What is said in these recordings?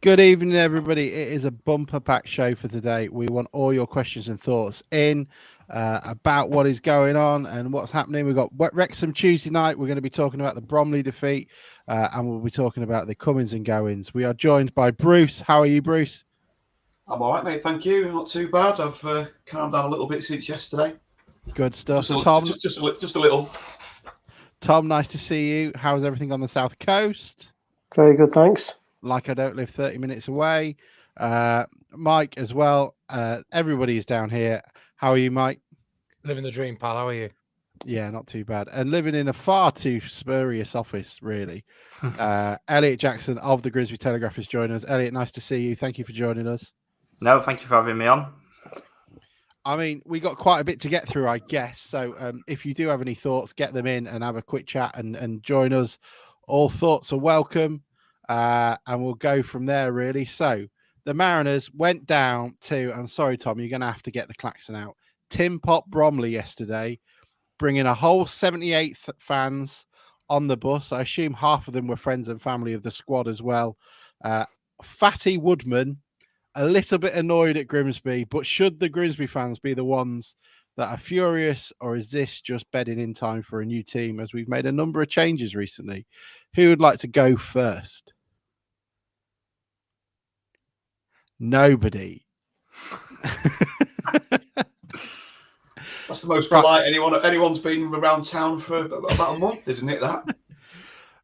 Good evening, everybody. It is a bumper pack show for today. We want all your questions and thoughts in about what is going on and what's happening. We've got Wrexham Tuesday night. We're going to be talking about the Bromley defeat and we'll be talking about the comings and goings. We are joined by Bruce. How are you, Bruce? I'm all right, mate. Thank you. Not too bad. I've calmed down a little bit since yesterday. Good stuff. Tom, just a little. Tom, nice to see you. How's everything on the South Coast? Very good, thanks. Like I don't live 30 minutes away. Mike as well. Everybody is down here. How are you, Mike? Living the dream, pal. How are you? Yeah, not too bad. And living in a far too spurious office, really. Elliot Jackson of the Grimsby Telegraph is joining us. Elliot, nice to see you. Thank you for joining us. No, thank you for having me on. I mean, we got quite a bit to get through, I guess. So if you do have any thoughts, get them in and have a quick chat and join us. All thoughts are welcome. And we'll go from there, really. So the Mariners went down to, I'm sorry, Tom, you're going to have to get the klaxon out. Tim Pop Bromley yesterday, bringing a whole 78 fans on the bus. I assume half of them were friends and family of the squad as well. Fatty Woodman, a little bit annoyed at Grimsby, but should the Grimsby fans be the ones that are furious, or is this just bedding in time for a new team as we've made a number of changes recently? Who would like to go first? Nobody. That's the most polite anyone's been around town for about a month, isn't it? That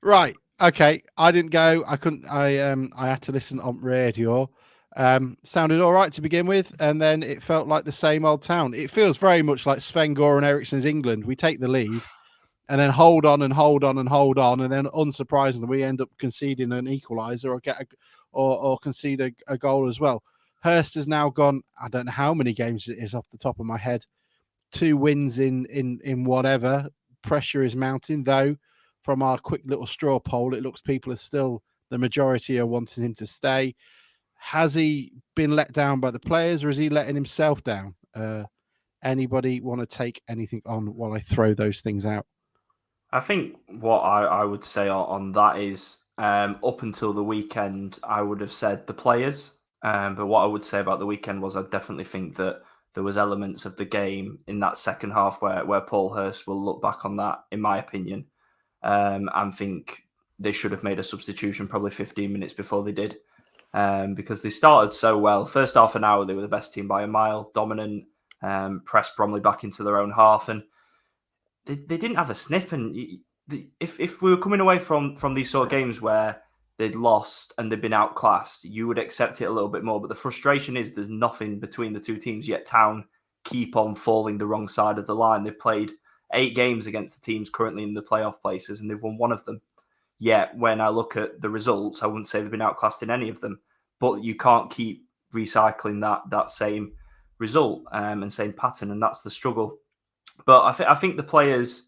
right? Okay, I didn't go. I couldn't. I had to listen on radio. Sounded all right to begin with, and then it felt like the same old town. It feels very much like Sven-Göran Eriksson's England. We take the lead, and then hold on and hold on and hold on, and then unsurprisingly, we end up conceding an equaliser or get or concede a goal as well. Hurst has now gone, I don't know how many games it is off the top of my head, 2 wins in whatever. Pressure is mounting, though. From our quick little straw poll, it looks people are still, the majority are wanting him to stay. Has he been let down by the players, or is he letting himself down? Anybody want to take anything on while I throw those things out? I think what I would say on that is, up until the weekend, I would have said the players. But what I would say about the weekend was I definitely think that there was elements of the game in that second half where Paul Hurst will look back on that, in my opinion, and think they should have made a substitution probably 15 minutes before they did, because they started so well. First half an hour, they were the best team by a mile, dominant, pressed Bromley back into their own half, and they didn't have a sniff. And if we were coming away from these sort of games where they'd lost and they'd been outclassed, you would accept it a little bit more. But the frustration is there's nothing between the two teams, yet Town keep on falling the wrong side of the line. They've played 8 games against the teams currently in the playoff places, and they've won 1 of them. Yet when I look at the results, I wouldn't say they've been outclassed in any of them. But you can't keep recycling that same result and same pattern, and that's the struggle. But I think the players...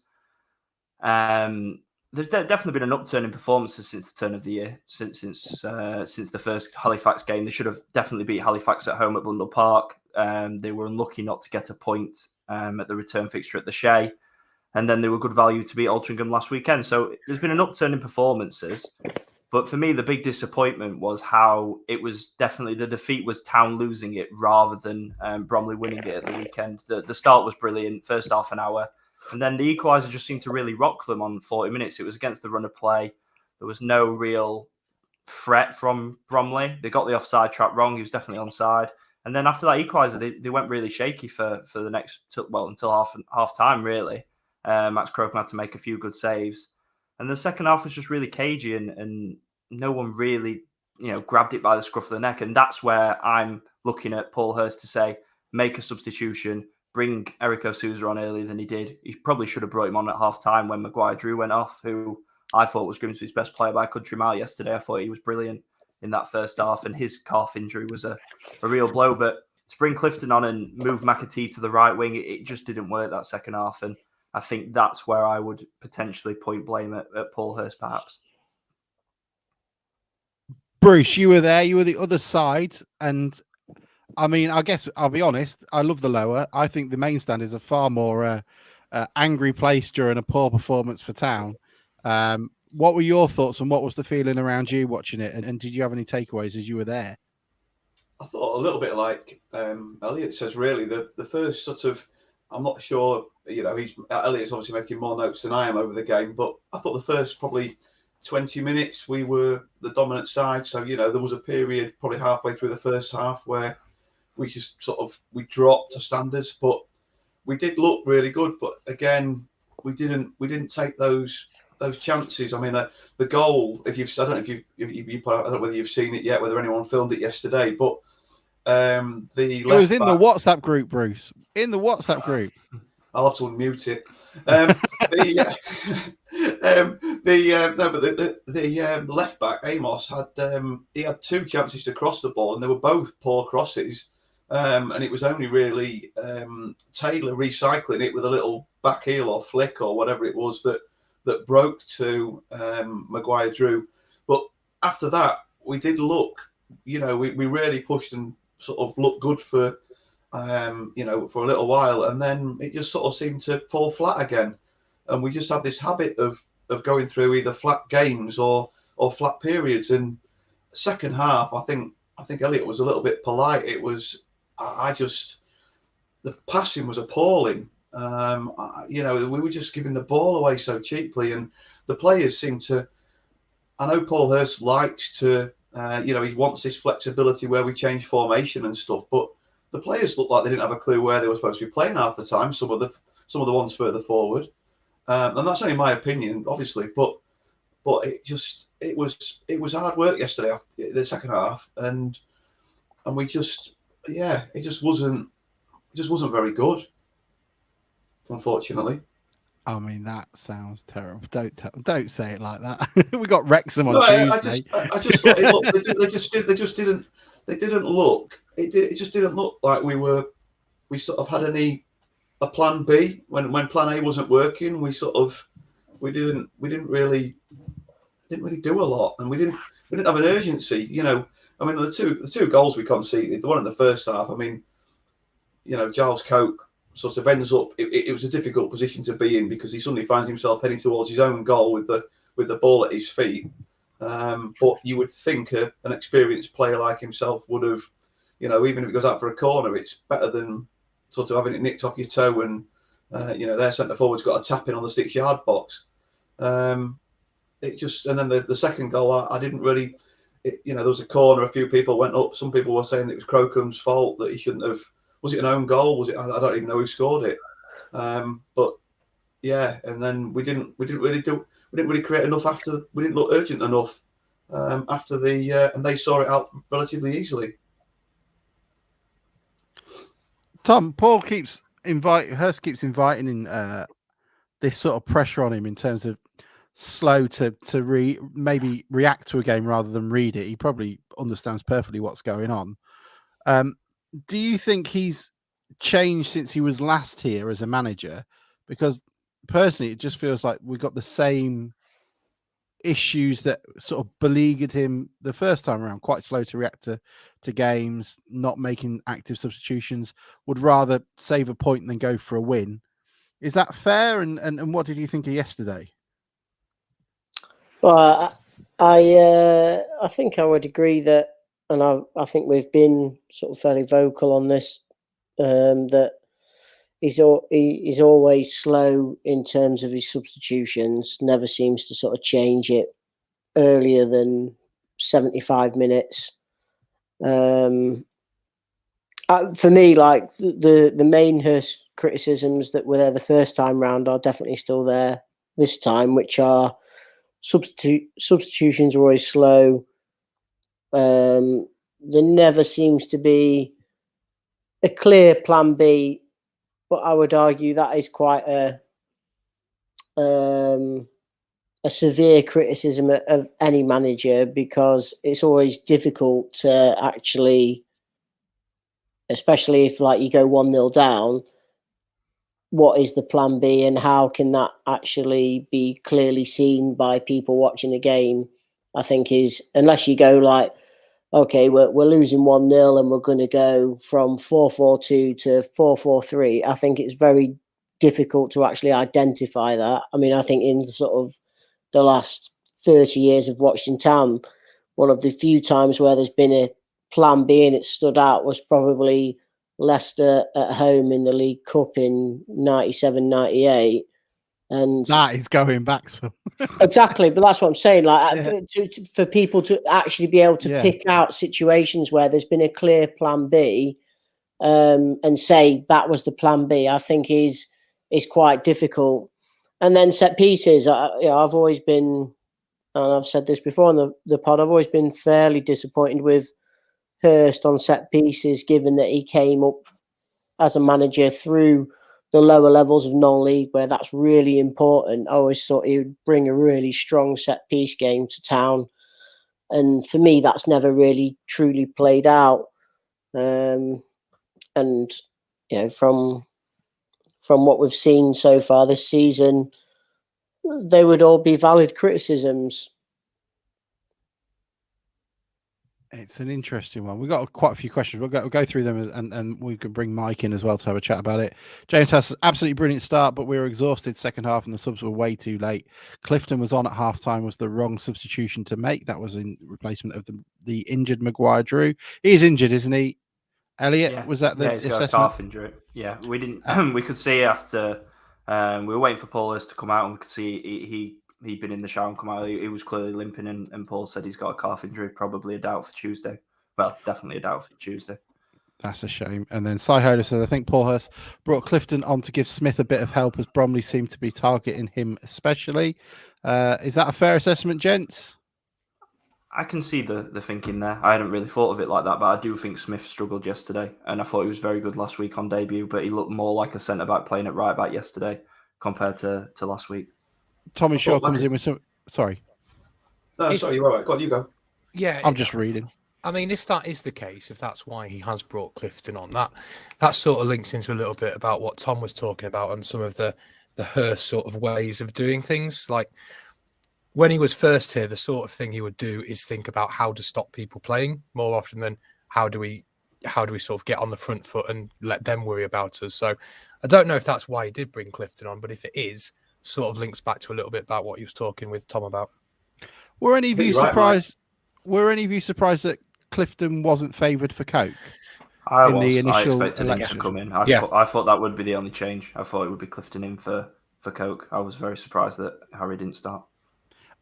there's definitely been an upturn in performances since the turn of the year, since the first Halifax game. They should have definitely beat Halifax at home at Blundell Park. They were unlucky not to get a point at the return fixture at the Shea, and then they were good value to beat Altrincham last weekend. So there's been an upturn in performances. But for me, the big disappointment was how it was definitely the defeat was Town losing it rather than Bromley winning it at the weekend. The start was brilliant, first half an hour. And then the equaliser just seemed to really rock them on 40 minutes. It was against the run of play. There was no real threat from Bromley. They got the offside trap wrong. He was definitely onside. And then after that equaliser, they went really shaky for the next, until half time, really. Max Crocombe had to make a few good saves. And the second half was just really cagey and no one really, grabbed it by the scruff of the neck. And that's where I'm looking at Paul Hurst to say, make a substitution, bring Eric O'Souza on earlier than he did. He probably should have brought him on at half-time when Maguire Drew went off, who I thought was Grimsby's best player by a country mile yesterday. I thought he was brilliant in that first half, and his calf injury was a real blow. But to bring Clifton on and move McAtee to the right wing, it just didn't work that second half. And I think that's where I would potentially point blame at Paul Hurst, perhaps. Bruce, you were there. You were the other side. And I mean, I guess I'll be honest. I love the lower. I think the main stand is a far more angry place during a poor performance for Town. what were your thoughts and what was the feeling around you watching it? And did you have any takeaways as you were there? I thought a little bit like Elliot says, really, the first sort of, I'm not sure, Elliot's obviously making more notes than I am over the game, but I thought the first probably 20 minutes we were the dominant side. So, there was a period probably halfway through the first half where we just we dropped to standards, but we did look really good. But again, we didn't take those chances. I mean, the goal, I don't know if you put out, I don't know whether you've seen it yet, whether anyone filmed it yesterday, but it was in the WhatsApp group, Bruce. In the WhatsApp group. I'll have to unmute it. The left back Amos had 2 chances to cross the ball, and they were both poor crosses. And it was only really Taylor recycling it with a little back heel or flick or whatever it was that broke to Maguire Drew. But after that, we did look, we really pushed and sort of looked good for a little while, and then it just sort of seemed to fall flat again. And we just have this habit of going through either flat games or flat periods. And second half, I think Elliot was a little bit polite. It was, the passing was appalling. We were just giving the ball away so cheaply, and the players seemed to. I know Paul Hurst likes to, he wants this flexibility where we change formation and stuff, but the players looked like they didn't have a clue where they were supposed to be playing half the time. Some of the ones further forward, and that's only my opinion, obviously. But it was hard work yesterday after the second half, and we it just wasn't very good, unfortunately. I mean, that sounds terrible. Don't say it like that. We got Wrexham on Tuesday. I just thought it looked, they just didn't look. It just didn't look like we sort of had a plan B when plan A wasn't working. We didn't really do a lot, and we didn't have an urgency. I mean, the two goals we conceded, the one in the first half. I mean, Giles Coke sort of ends up. It was a difficult position to be in because he suddenly finds himself heading towards his own goal with the ball at his feet. But you would think an experienced player like himself would have, even if it goes out for a corner, it's better than sort of having it nicked off your toe and, their centre forward's got a tap in on the 6-yard box. And then the second goal, I didn't really, there was a corner, a few people went up. Some people were saying that it was Crocombe's fault, that he shouldn't have. Was it an own goal? Was it? I don't even know who scored it. But yeah, and then we didn't really create enough after. We didn't look urgent enough after and they saw it out relatively easily. Tom, Hurst keeps inviting in this sort of pressure on him in terms of slow to maybe react to a game rather than read it. He probably understands perfectly what's going on. Do you think he's changed since he was last here as a manager? Because personally, it just feels like we've got the same issues that sort of beleaguered him the first time around. Quite slow to react to games, not making active substitutions, would rather save a point than go for a win. Is that fair? And what did you think of yesterday? Well, I think I would agree that, and I think we've been sort of fairly vocal on this, that he's always slow in terms of his substitutions, never seems to sort of change it earlier than 75 minutes. For me, like the main Hurst criticisms that were there the first time round are definitely still there this time, which are substitutions are always slow. There never seems to be a clear plan B, but I would argue that is quite a severe criticism of any manager, because it's always difficult to actually, especially if like you go 1-0 down, what is the plan B and how can that actually be clearly seen by people watching the game? I think is, unless you go like, okay, we're losing 1-0 and we're going to go from 4-4-2 to 4-4-3. I think it's very difficult to actually identify that. I mean, I think in sort of the last 30 years of watching Town, one of the few times where there's been a plan B and it stood out was probably Leicester at home in the League Cup in 97-98. And That is going back some. exactly, but that's what I'm saying. Like Yeah. for people to actually be able to pick out situations where there's been a clear plan B, and say that was the plan B, I think is quite difficult. And then set pieces, I've always been, and I've said this before on the pod, I've always been fairly disappointed with Hurst on set pieces, given that he came up as a manager through the lower levels of non-league where that's really important. I always thought he would bring a really strong set piece game to Town. And for me, that's never really truly played out. And, you know, from what we've seen so far this season, they would all be valid criticisms. It's an interesting one. We've got quite a few questions. We'll go through them, and we could bring Mike in as well to have a chat about it. James has an absolutely brilliant start, but we were exhausted second half and the subs were way too late. Clifton was on at half time, was the wrong substitution to make. That was in replacement of the injured Maguire Drew. He's injured, isn't he? Elliot, was that the he's got assessment? a calf injury. Yeah, we didn't. We could see after we were waiting for Paul Hurst to come out, and we could see he'd been in the shower and come out. He was clearly limping, and Paul said he's got a calf injury, probably a doubt for Tuesday. Well, definitely a doubt for Tuesday. That's a shame. And then Cy Hoder says, I think Paul Hurst brought Clifton on to give Smith a bit of help, as Bromley seemed to be targeting him especially. Is that a fair assessment, gents? I can see the thinking there. I hadn't really thought of it like that, but I do think Smith struggled yesterday, and I thought he was very good last week on debut, but he looked more like a centre-back playing at right-back yesterday compared to last week. Tommy Shaw comes in with some... Sorry. No, sorry, you're all right. Go on, you go. Yeah. I'm just reading. I mean, if that is the case, if that's why he has brought Clifton on, that sort of links into a little bit about what Tom was talking about and some of the Hurst sort of ways of doing things. Like, when he was first here, the sort of thing he would do is think about how to stop people playing more often than how do we sort of get on the front foot and let them worry about us. So I don't know if that's why he did bring Clifton on, but if it is, sort of links back to a little bit about what he was talking with Tom about. Were any of you surprised? Were any of you surprised that Clifton wasn't favoured for Coke? I initial expected election? him to come in. I thought that would be the only change. I thought it would be Clifton in for Coke. I was very surprised that Harry didn't start.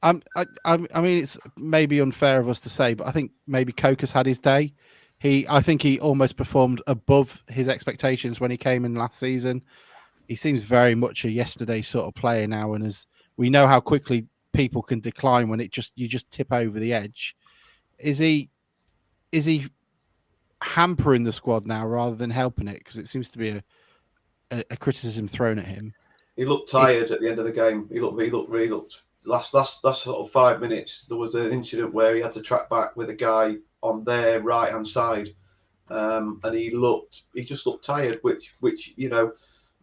I mean, it's maybe unfair of us to say, but I think maybe Coke has had his day. I think he almost performed above his expectations when he came in last season. He seems very much a yesterday sort of player now, and as we know how quickly people can decline when you just tip over the edge. Is he hampering the squad now rather than helping it? Because it seems to be a criticism thrown at him. He looked tired at the end of the game. He looked last sort of 5 minutes. There was an incident where he had to track back with a guy on their right hand side, and he just looked tired. Which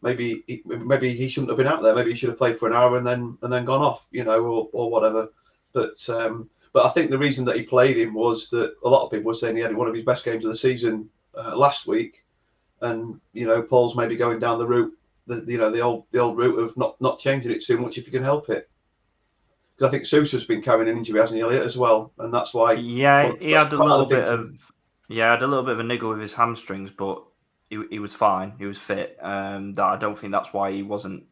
maybe he shouldn't have been out there. Maybe he should have played for an hour and then gone off, or whatever. But I think the reason that he played him was that a lot of people were saying he had one of his best games of the season last week, and Paul's maybe going down the route, the old route of not changing it too much if you can help it. Because I think Sousa's been carrying an injury, hasn't he, Elliot, as well, and that's why. Yeah, he had a little bit of a niggle with his hamstrings, but he was fine. He was fit. I don't think that's why he wasn't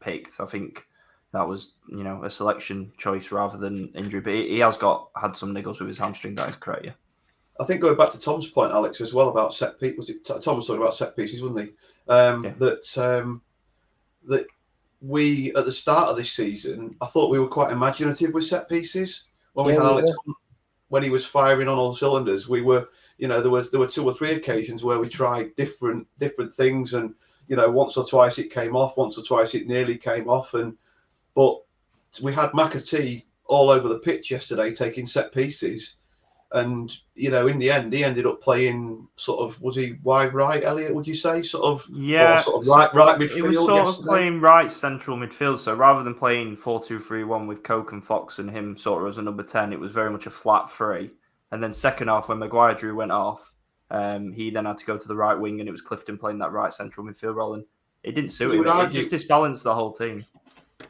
picked. I think that was a selection choice rather than injury. But he has had some niggles with his hamstring. That is correct. Yeah. I think going back to Tom's point, Alex, as well about set pieces. Was it Tom was talking about set pieces, wasn't he? That we at the start of this season, I thought we were quite imaginative with set pieces when we had Alex. When he was firing on all cylinders, we were, there were 2 or 3 occasions where we tried different things, and once or twice it came off, once or twice it nearly came off, but we had McAtee all over the pitch yesterday taking set pieces, and in the end he ended up playing sort of, was he wide right, Elliot? Would you say sort of right midfield? He was sort of playing right central midfield. So rather than playing 4-2-3-1 with Coke and Fox and him sort of as a number 10, it was very much a flat 3. And then second half when Maguire Drew went off, he then had to go to the right wing, and it was Clifton playing that right central midfield role, and it didn't suit him. It just disbalanced the whole team.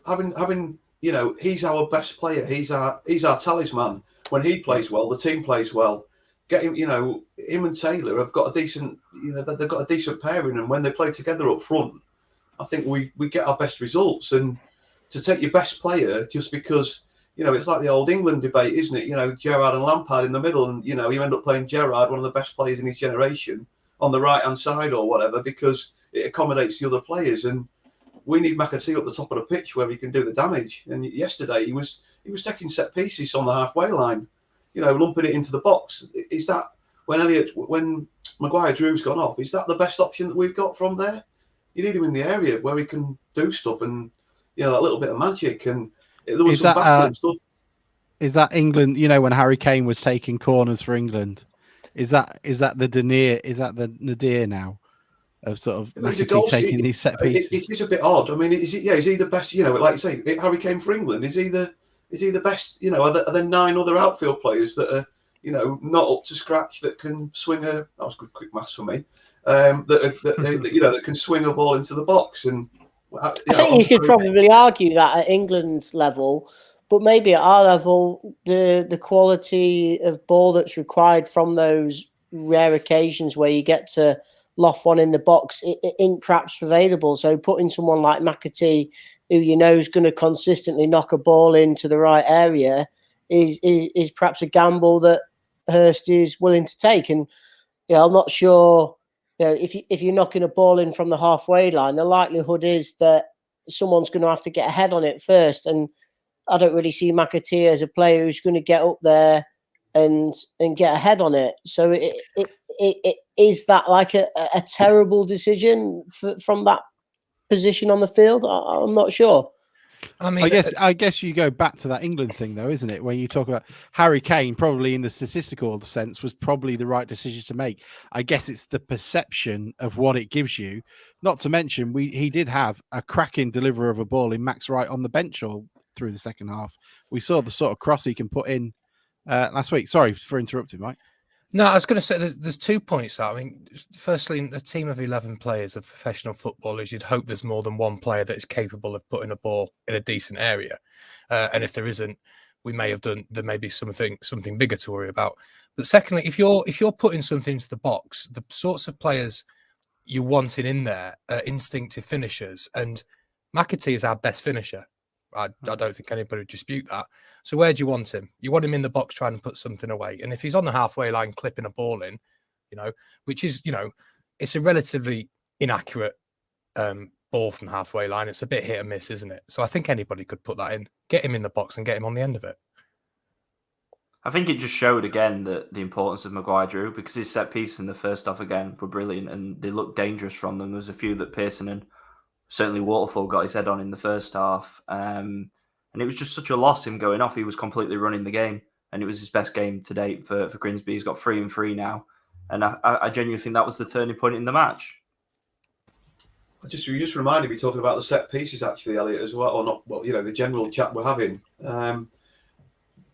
Having you know, he's our best player. He's our talisman. When he plays well, the team plays well. Get him, you know, him and Taylor have got a decent, you know, they've got a decent pairing, and when they play together up front, I think we get our best results. And to take your best player just because, you know, it's like the old England debate, isn't it? You know, Gerrard and Lampard in the middle, and, you know, you end up playing Gerrard, one of the best players in his generation, on the right-hand side or whatever, because it accommodates the other players. And we need McAtee up the top of the pitch where he can do the damage. And yesterday he was taking set pieces on the halfway line, you know, lumping it into the box. Is that when Maguire-Drew's gone off, is that the best option that we've got from there? You need him in the area where he can do stuff and, you know, a little bit of magic. And there was some baffling stuff. Is that England? You know, when Harry Kane was taking corners for England, is that the Denier? Is that the Nadir now of sort of McAtee taking these set pieces? It is a bit odd. I mean, is he the best? You know, like you say, Harry Kane for England. Is he the best? You know, are there 9 other outfield players that are, you know, not up to scratch that can swing a? That was good, quick maths for me. That you know, that can swing a ball into the box. And I think you could probably argue that at England's level, but maybe at our level, the quality of ball that's required from those rare occasions where you get to loft one in the box, it ain't perhaps available. So putting someone like McAtee, who you know is going to consistently knock a ball into the right area, is perhaps a gamble that Hurst is willing to take. And I'm not sure. If you're knocking a ball in from the halfway line, the likelihood is that someone's going to have to get a head on it first. And I don't really see McAtee as a player who's going to get up there and get a head on it. So it is that like a terrible decision from that position on the field? I'm not sure. I mean, I guess you go back to that England thing, though, isn't it? When you talk about Harry Kane, probably in the statistical sense, was probably the right decision to make. I guess it's the perception of what it gives you. Not to mention, he did have a cracking deliverer of a ball in Max Wright on the bench all through the second half. We saw the sort of cross he can put in last week. Sorry for interrupting, Mike. No, I was going to say there's 2 points there. I mean, firstly, in a team of 11 players of professional footballers, you'd hope there's more than one player that is capable of putting a ball in a decent area. And if there isn't, there may be something bigger to worry about. But secondly, if you're putting something into the box, the sorts of players you wanting in there are instinctive finishers, and McAtee is our best finisher. I don't think anybody would dispute that. So where do you want him? You want him in the box trying to put something away. And if he's on the halfway line clipping a ball in, you know, which is, you know, it's a relatively inaccurate ball from the halfway line. It's a bit hit and miss, isn't it? So I think anybody could put that in, get him in the box and get him on the end of it. I think it just showed again the importance of Maguire-Drew, because his set pieces in the first half again were brilliant and they looked dangerous from them. There was a few that Pearson and certainly Waterfall got his head on in the first half. And it was just such a loss, him going off. He was completely running the game. And it was his best game to date for Grimsby. He's got 3 and 3 now. And I genuinely think that was the turning point in the match. You just reminded me talking about the set pieces, actually, Elliot, as well. Or not, well, you know, the general chat we're having.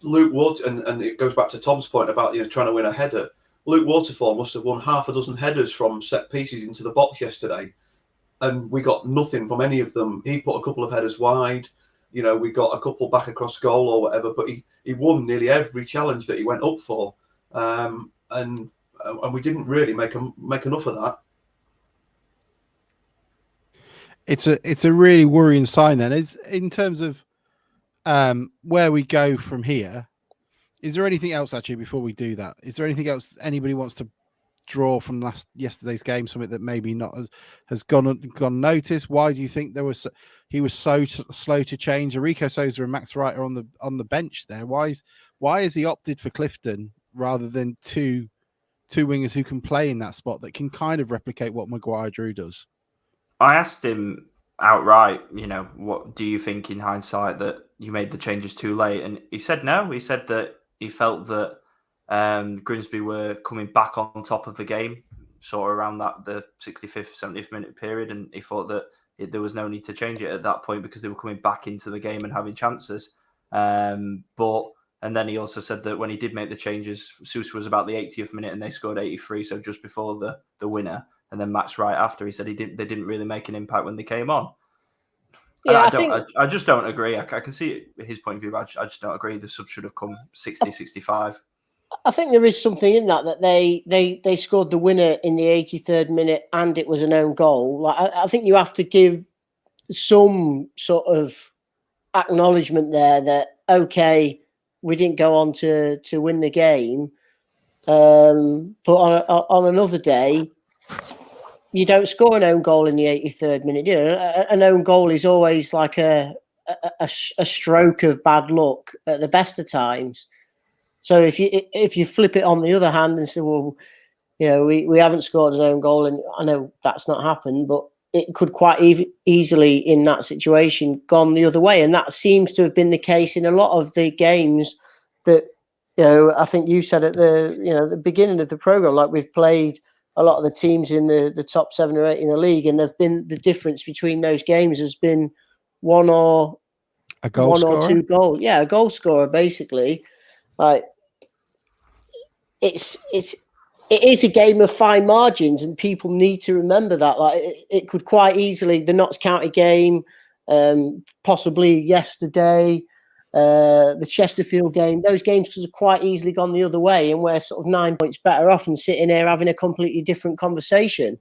Luke Wood, and it goes back to Tom's point about, you know, trying to win a header. Luke Waterfall must have won half a dozen headers from set pieces into the box yesterday. And we got nothing from any of them. He put a couple of headers wide. You know, we got a couple back across goal or whatever, but he won nearly every challenge that he went up for. And we didn't really make enough of that. It's a really worrying sign then. Is in terms of where we go from here. Is there anything else actually before we do that? Is there anything else anybody wants to draw from yesterday's game, something that maybe not has gone noticed? Why do you think he was so slow to change? Rico Souza and Max Wright are on the bench there. Why has he opted for Clifton rather than two wingers who can play in that spot that can kind of replicate what Maguire-Drew does? I asked him outright, you know, what do you think in hindsight that you made the changes too late? And he said no. He said that he felt that Grimsby were coming back on top of the game, sort of around the 65th, 70th minute period, and he thought that there was no need to change it at that point because they were coming back into the game and having chances. And then he also said that when he did make the changes, Sousa was about the 80th minute and they scored 83, so just before the winner. And then Max Wright after, he said they didn't really make an impact when they came on. Yeah, I just don't agree. I can see his point of view, but I just don't agree. The sub should have come 60, 65. I think there is something in that they scored the winner in the 83rd minute and it was an own goal. Like I think you have to give some sort of acknowledgement there that okay, we didn't go on to win the game, but on another day, you don't score an own goal in the 83rd minute. You know, an own goal is always like a stroke of bad luck at the best of times. So if you flip it on the other hand and say, well, you know, we haven't scored an own goal, and I know that's not happened, but it could quite easily in that situation gone the other way, and that seems to have been the case in a lot of the games that, you know, I think you said at the beginning of the program, like we've played a lot of the teams in the top 7 or 8 in the league, and there's been the difference between those games has been one or two goals. Yeah, a goal scorer basically. Like it is a game of fine margins, and people need to remember that. Like it could quite easily, the Notts County game, possibly yesterday, the Chesterfield game, those games could have quite easily gone the other way, and we're sort of 9 points better off and sitting here having a completely different conversation.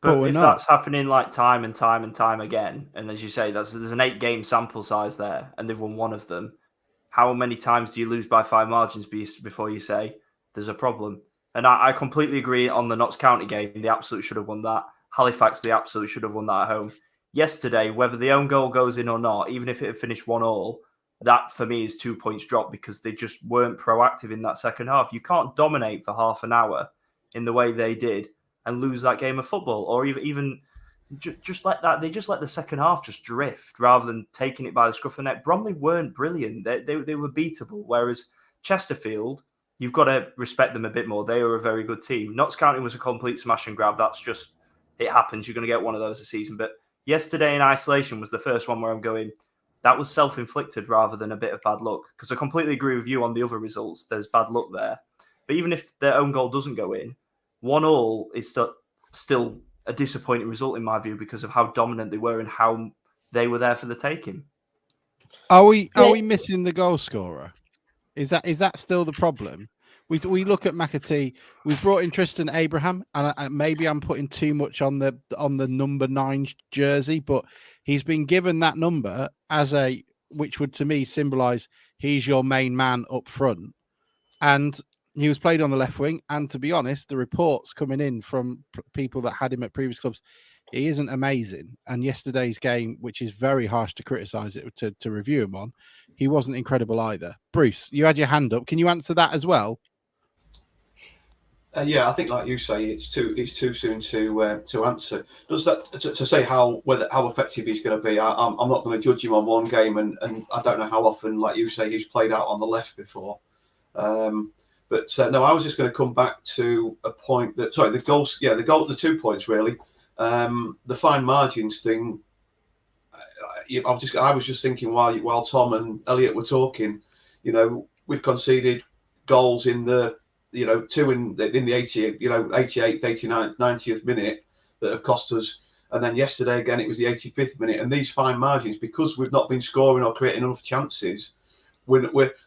But if that's happening like time and time again, and as you say, there's an 8-game sample size there, and they've won one of them, how many times do you lose by 5 margins before you say there's a problem? And I completely agree on the Notts County game. They absolutely should have won that. Halifax, they absolutely should have won that at home. Yesterday, whether the own goal goes in or not, even if it had finished 1-1, that for me is 2 points drop because they just weren't proactive in that second half. You can't dominate for half an hour in the way they did and lose that game of football, or even just like that. They just let the second half just drift rather than taking it by the scruff of the neck. Bromley weren't brilliant. They were beatable, whereas Chesterfield, you've got to respect them a bit more. They are a very good team. Notts County was a complete smash and grab. That's just, it happens. You're going to get one of those a season. But yesterday in isolation was the first one where I'm going, that was self-inflicted rather than a bit of bad luck. Because I completely agree with you on the other results. There's bad luck there. But even if their own goal doesn't go in, 1-1 is still a disappointing result in my view because of how dominant they were and how they were there for the taking. Are we missing the goal scorer? Is that still the problem? We look at McAtee. We've brought in Tristan Abraham, and maybe I'm putting too much on the number 9 jersey, but he's been given that number which would to me symbolise he's your main man up front, and he was played on the left wing. And to be honest, the reports coming in from people that had him at previous clubs, he isn't amazing. And yesterday's game, which is very harsh to criticise it to review him on, he wasn't incredible either. Bruce, you had your hand up. Can you answer that as well? Yeah, I think, like you say, it's too soon to answer. Does that to say how effective he's going to be? I'm not going to judge him on one game, and I don't know how often, like you say, he's played out on the left before. But no, I was just going to come back to a point that the 2 points really, the fine margins thing. I was just thinking while Tom and Elliot were talking, you know, we've conceded goals in the 2 in the 88th, 89th, 90th minute that have cost us, and then yesterday again it was the 85th minute. And these fine margins, because we've not been scoring or creating enough chances,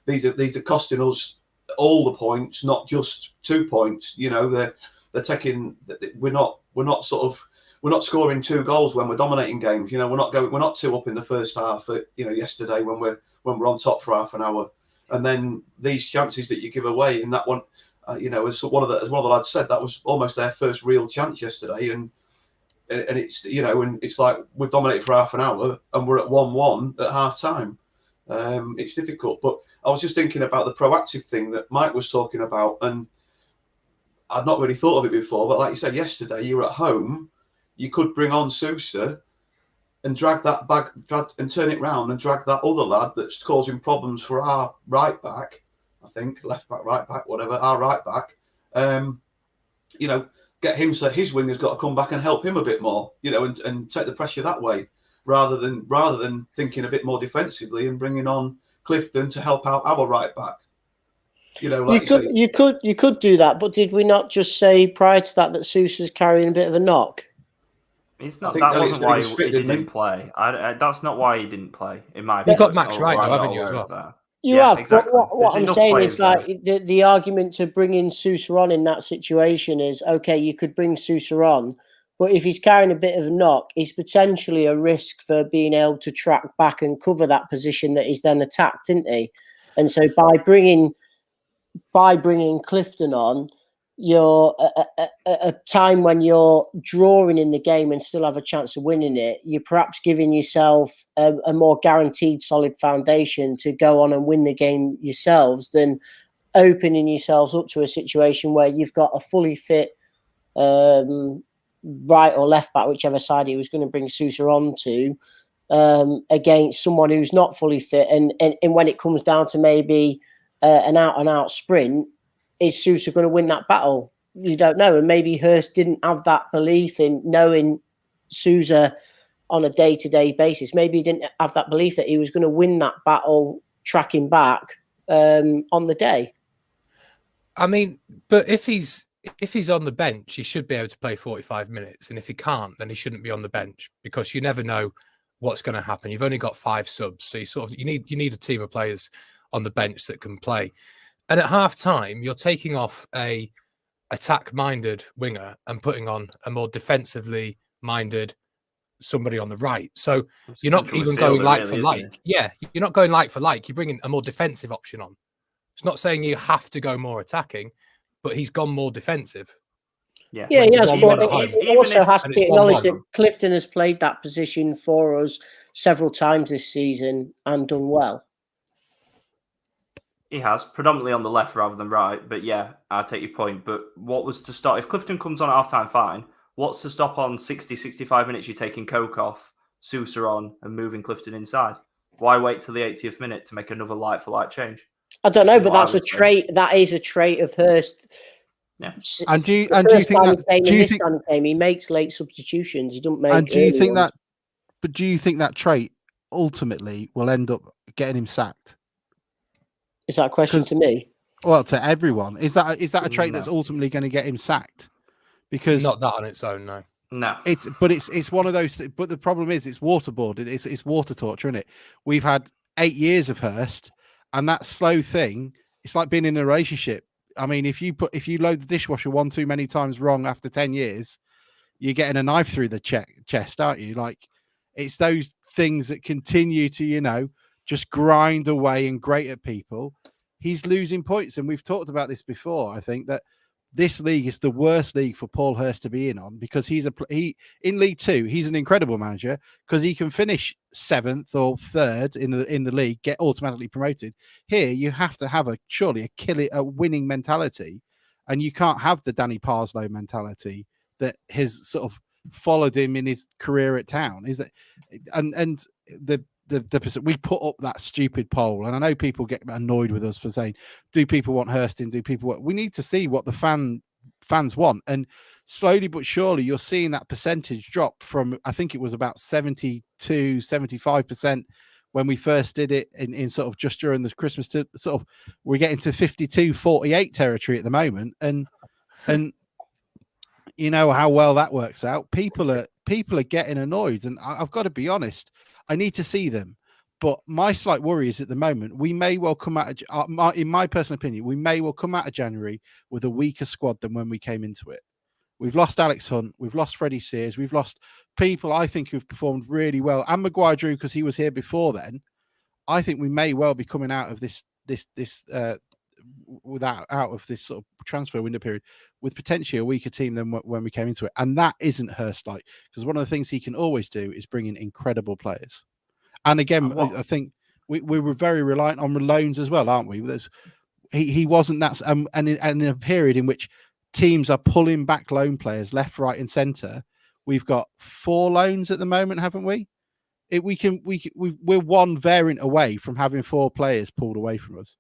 these are costing us all the points, not just 2 points. You know, they're taking. We're not scoring 2 goals when we're dominating games. You know, we're not 2 up in the first half. Yesterday when we're on top for half an hour, and then these chances that you give away in that one. As one of the lads said, that was almost their first real chance yesterday, and it's and it's like we've dominated for half an hour and we're at 1-1 at half time. It's difficult, but I was just thinking about the proactive thing that Mike was talking about, and I'd not really thought of it before. But like you said, yesterday you're at home, you could bring on Sousa and drag that back and turn it round and drag that other lad that's causing problems for our right back. I think left back, right back, whatever, our right back. Get him so his winger's got to come back and help him a bit more, and take the pressure that way, rather than thinking a bit more defensively and bringing on Clifton to help out our right back. You could do that, but did we not just say prior to that Sousa's carrying a bit of a knock? It's not. think That Elliot's wasn't really why was fit, he didn't didn't he? play. That's not why he didn't play. In my You've got opinion. Max right, I'm though, not haven't you, as aware well? of that. You Yeah, have, exactly. but what There's I'm enough saying players is like there. the argument to bring in Sousa on in that situation is okay. You could bring Sousa on, but if he's carrying a bit of a knock, he's potentially a risk for being able to track back and cover that position that he's then attacked, isn't he? And so by bringing Clifton on, you're at a time when you're drawing in the game and still have a chance of winning it. You're perhaps giving yourself a more guaranteed solid foundation to go on and win the game yourselves than opening yourselves up to a situation where you've got a fully fit right or left back, whichever side he was going to bring Sousa on to, against someone who's not fully fit. And when it comes down to maybe an out-and-out sprint, is Sousa going to win that battle? You don't know. And maybe Hurst didn't have that belief in knowing Sousa on a day-to-day basis. Maybe he didn't have that belief that he was going to win that battle tracking back on the day. I mean, but if he's on the bench, he should be able to play 45 minutes. And if he can't, then he shouldn't be on the bench, because you never know what's going to happen. You've only got 5 subs, so you need a team of players on the bench that can play. And at half time, you're taking off a attack-minded winger and putting on a more defensively minded somebody on the right. So you're not even going like for like. Yeah, you're not going like for like. You're bringing a more defensive option on. It's not saying you have to go more attacking, but he's gone more defensive. Yeah, yes, but it also has to be acknowledged that 1-1. Clifton has played that position for us several times this season and done well. He has, predominantly on the left rather than right. But yeah, I take your point. But what was to stop? If Clifton comes on at half-time, fine. What's to stop on 60, 65 minutes you taking Coke off, Sousa on, and moving Clifton inside? Why wait till the 80th minute to make another like-for-like change? I don't know, but that's a trait. That is a trait of Hurst. Yeah. And do you think that he makes late substitutions? He doesn't make. And do you think that? But do you think that trait ultimately will end up getting him sacked? Is that a question to me? Well, to everyone. Is that a trait that's ultimately going to get him sacked? Because not that on its own, no. No. It's one of those. But the problem is, it's waterboarded. It's water torture, isn't it? We've had 8 years of Hurst, and that slow thing. It's like being in a relationship. I mean, if you load the dishwasher one too many times wrong after 10 years, you're getting a knife through the chest, aren't you? Like, it's those things that continue to, just grind away and grate at people. He's losing points. And we've talked about this before. I think that this league is the worst league for Paul Hurst to be in because he in League Two, he's an incredible manager because he can finish 7th or 3rd in the league, get automatically promoted. Here, you have to have a winning mentality, and you can't have the Danny Parslow mentality that has sort of followed him in his career at Town. Is that and the we put up that stupid poll, and I know people get annoyed with us for saying, do people want Hurst in? Do people want? We need to see what the fans want, and slowly but surely you're seeing that percentage drop from, I think it was about 72-75% when we first did it in sort of just during the Christmas to sort of, we're getting to 52-48 territory at the moment, and you know how well that works out. People are getting annoyed, and I've got to be honest, I need to see them. But my slight worry is at the moment, we may well come out, in my personal opinion, we may well come out of January with a weaker squad than when we came into it. We've lost Alex Hunt, we've lost Freddie Sears, we've lost people I think who've performed really well, and Maguire Drew because he was here before then. I think we may well be coming out of this out of this sort of transfer window period with potentially a weaker team than when we came into it, and that isn't Hurst like, because one of the things he can always do is bring in incredible players. And again, I think we were very reliant on loans as well, aren't we? He wasn't that, and in a period in which teams are pulling back loan players left, right, and centre, we've got 4 loans at the moment, haven't we? We're one variant away from having 4 players pulled away from us.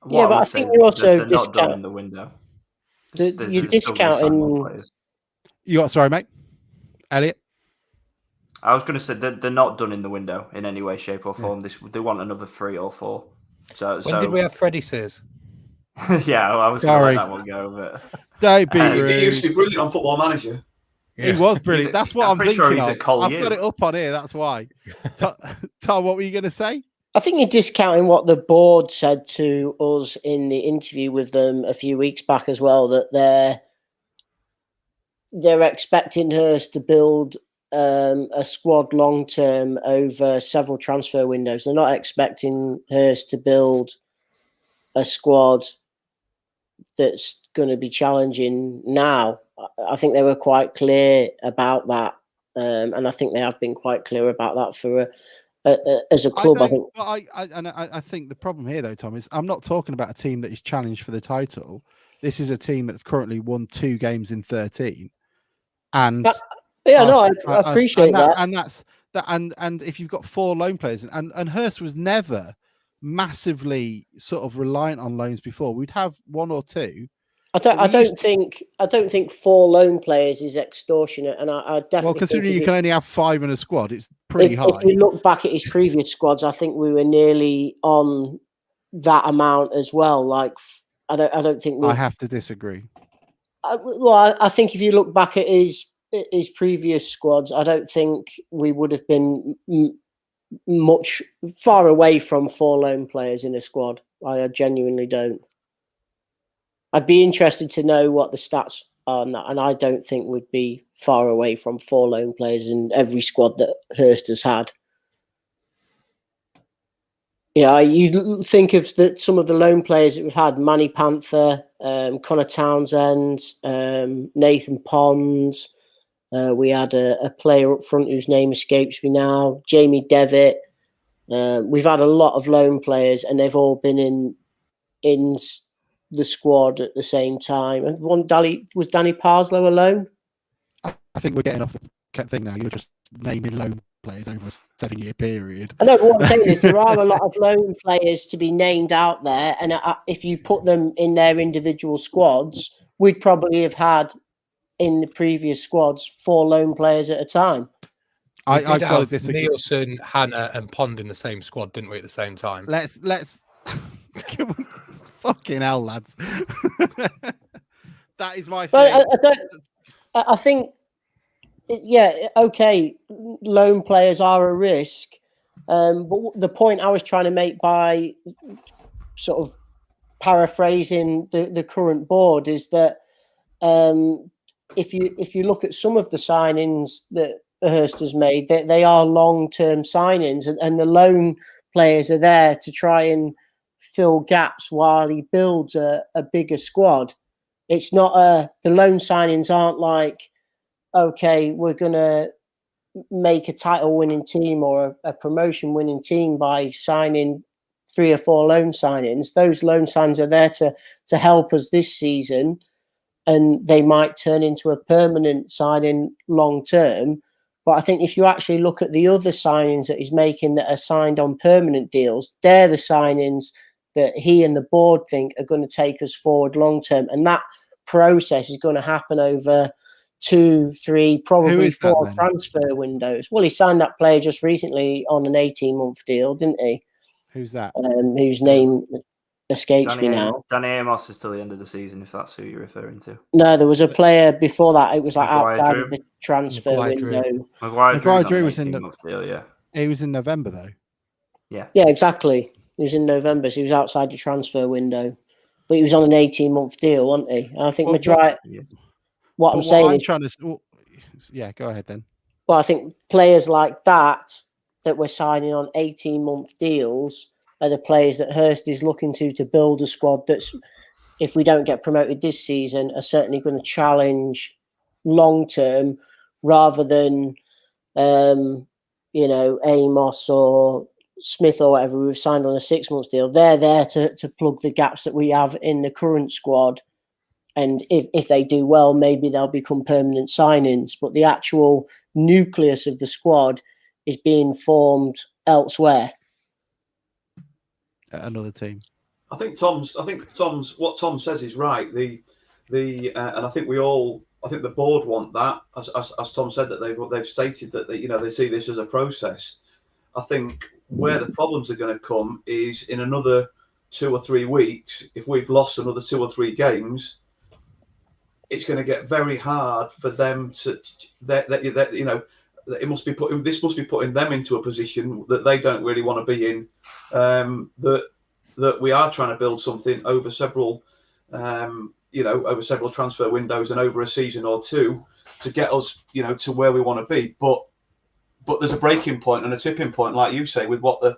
Yeah, but I think you're also not done in the window. You're discounting. Sorry, mate, Elliot. I was going to say they're not done in the window in any way, shape, or form. They want another 3 or 4. When did we have Freddie Sears? Yeah, I was going to let that one go. But don't be he used to be brilliant on Football Manager. He was brilliant. That's what I'm pretty thinking sure he's of. at Col I've U. got it up on here. That's why. Tom, what were you going to say? I think you're discounting what the board said to us in the interview with them a few weeks back as well, that they're expecting Hurst to build a squad long term over several transfer windows. They're not expecting Hurst to build a squad that's going to be challenging now. I think they were quite clear about that, and I think they have been quite clear about that for as a club. I think the problem here, though, Tom, is I'm not talking about a team that is challenged for the title. This is a team that's currently won 2 games in 13, and I appreciate that. And that's that. And if you've got 4 loan players, and Hurst was never massively sort of reliant on loans before. We'd have 1 or 2. I don't think 4 loan players is extortionate, and I definitely considering you can only have 5 in a squad, it's pretty high. If you look back at his previous squads, I think we were nearly on that amount as well. Like I don't think I have to disagree. I think if you look back at his previous squads, I don't think we would have been much far away from 4 loan players in a squad. I genuinely don't. I'd be interested to know what the stats are on that, and I don't think we'd be far away from 4 loan players in every squad that Hurst has had. Yeah, you think of some of the loan players that we've had: Manny Panther, Connor Townsend, Nathan Pons. We had a player up front whose name escapes me now, Jamie Devitt. We've had a lot of loan players, and they've all been in the squad at the same time. And was Danny Parslow alone? I think we're getting off the thing now. You're just naming loan players over a 7-year period. I know, but what I'm saying is there are a lot of loan players to be named out there, and if you put them in their individual squads, we'd probably have had in the previous squads 4 loan players at a time. I've got to disagree. Nielsen, Hannah, and Pond in the same squad, didn't we? At the same time. Let's fucking hell, lads. That is my thing. I think, yeah, okay, loan players are a risk. But the point I was trying to make by sort of paraphrasing the current board is that if you look at some of the signings that Hurst has made, they are long-term signings, and the loan players are there to try and fill gaps while he builds a bigger squad. It's not the loan signings aren't like, okay, we're going to make a title winning team or a promotion winning team by signing 3 or 4 loan signings. Those loan signings are there to help us this season, and they might turn into a permanent signing long term. But I think if you actually look at the other signings that he's making that are signed on permanent deals, they're the signings that he and the board think are going to take us forward long term. And that process is going to happen over 2, 3, probably 4 transfer windows. Well, he signed that player just recently on an 18-month deal, didn't he? Who's that? Whose name escapes me now. Danny Amos is till the end of the season, if that's who you're referring to. No, there was a player before that. It was like outside Drew. of the transfer window. Maguire Drew was in the deal, yeah. He was in November, though. Yeah. Yeah, exactly. He was in November, so he was outside the transfer window. But he was on an 18-month deal, wasn't he? And I think what I'm saying is... yeah, go ahead then. Well, I think players like that we're signing on 18-month deals are the players that Hurst is looking to build a squad that's, if we don't get promoted this season, are certainly going to challenge long-term rather than, Amos or Smith or whatever we've signed on a 6-month deal. They're there to plug the gaps that we have in the current squad. And if they do well, maybe they'll become permanent signings. But the actual nucleus of the squad is being formed elsewhere. Another team. I think Tom's what Tom says is right. And I think the board want that, as Tom said, that they've stated that they see this as a process. I think where the problems are going to come is in another 2 or 3 weeks, if we've lost another 2 or 3 games, it's going to get very hard for them to that you know. It must be putting this must be putting them into a position that they don't really want to be in. That we are trying to build something over several, over several transfer windows and over a season or two to get us, to where we want to be. But there's a breaking point and a tipping point, like you say, with what the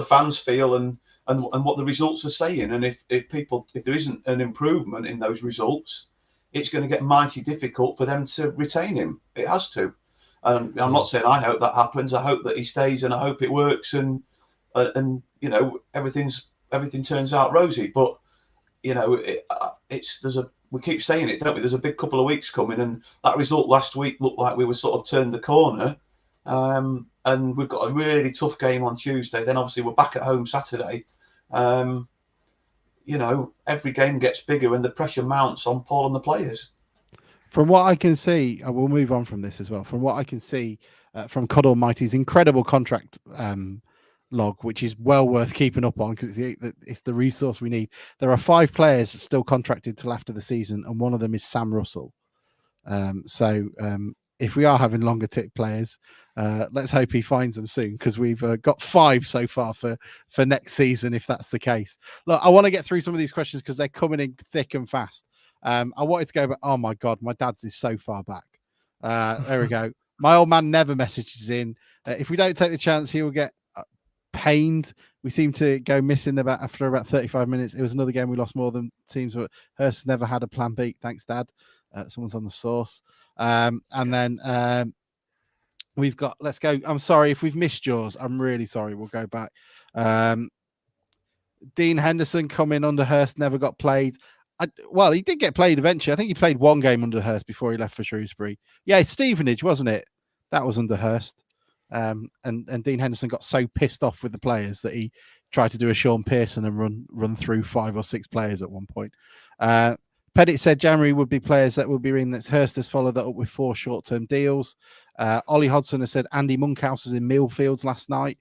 fans feel and what the results are saying. And if there isn't an improvement in those results, it's going to get mighty difficult for them to retain him. It has to. And I'm not saying I hope that happens. I hope that he stays, and I hope it works, and everything turns out rosy. But we keep saying it, don't we? There's a big couple of weeks coming, and that result last week looked like we were sort of turned the corner. And we've got a really tough game on Tuesday. Then obviously we're back at home Saturday. Every game gets bigger, and the pressure mounts on Paul and the players. From what I can see, I will move on from this as well. From what I can see from Cod Almighty's incredible contract log, which is well worth keeping up on because it's the resource we need. There are 5 players still contracted till after the season, and one of them is Sam Russell. So if we are having longer tick players, let's hope he finds them soon, because we've got 5 so far for next season, if that's the case. Look, I want to get through some of these questions because they're coming in thick and fast. I wanted to go, but oh my God, my dad's is so far back. There we go. My old man never messages in. If we don't take the chance, he will get pained. We seem to go missing after about 35 minutes. It was another game we lost more than teams, but Hurst has never had a plan B. Thanks, Dad. Someone's on the sauce. And then we've got, let's go. I'm sorry if we've missed yours. I'm really sorry. We'll go back. Dean Henderson coming under Hurst, never got played. Well, he did get played eventually. I think he played 1 game under Hurst before he left for Shrewsbury. Yeah, Stevenage, wasn't it? That was under Hurst. And Dean Henderson got so pissed off with the players that he tried to do a Sean Pearson and run through 5 or 6 players at one point. Pettit said January would be players that would be in. That's Hurst has followed that up with 4 short-term deals. Ollie Hodson has said Andy Monkhouse was in Millfields last night.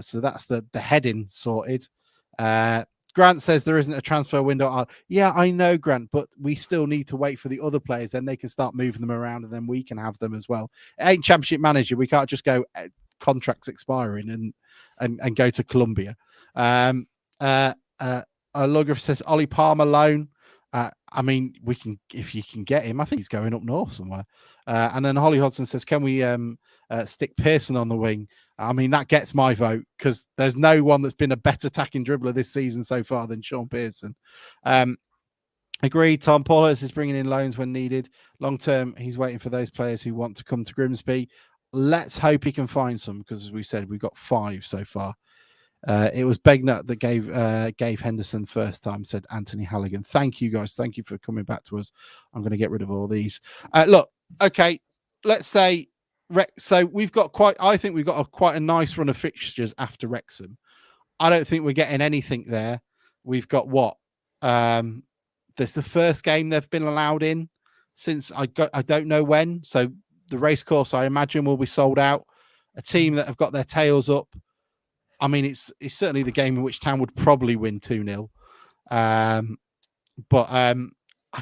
So that's the heading sorted. Grant says there isn't a transfer window. Yeah, I know, Grant, but we still need to wait for the other players. Then they can start moving them around, and then we can have them as well. It ain't Championship Manager. We can't just go contracts expiring and go to Colombia. Lugger says Ollie Palmer loan. I mean, we can, if you can get him. I think he's going up north somewhere. And then Holly Hodson says, can we stick Pearson on the wing? I mean, that gets my vote because there's no one that's been a better attacking dribbler this season so far than Sean Pearson. Agreed. Tom Paul Hurst is bringing in loans when needed. Long term, he's waiting for those players who want to come to Grimsby. Let's hope he can find some because, as we said, we've got 5 so far. It was Begnut that gave Henderson first time, said Anthony Halligan. Thank you, guys. Thank you for coming back to us. I'm going to get rid of all these. Look, okay, let's say, so we've got quite a nice run of fixtures after Wrexham. I don't think we're getting anything there. We've got what? There's the first game they've been allowed in since I don't know when. So the racecourse, I imagine, will be sold out. A team that have got their tails up. I mean, it's certainly the game in which Town would probably win 2-0. But I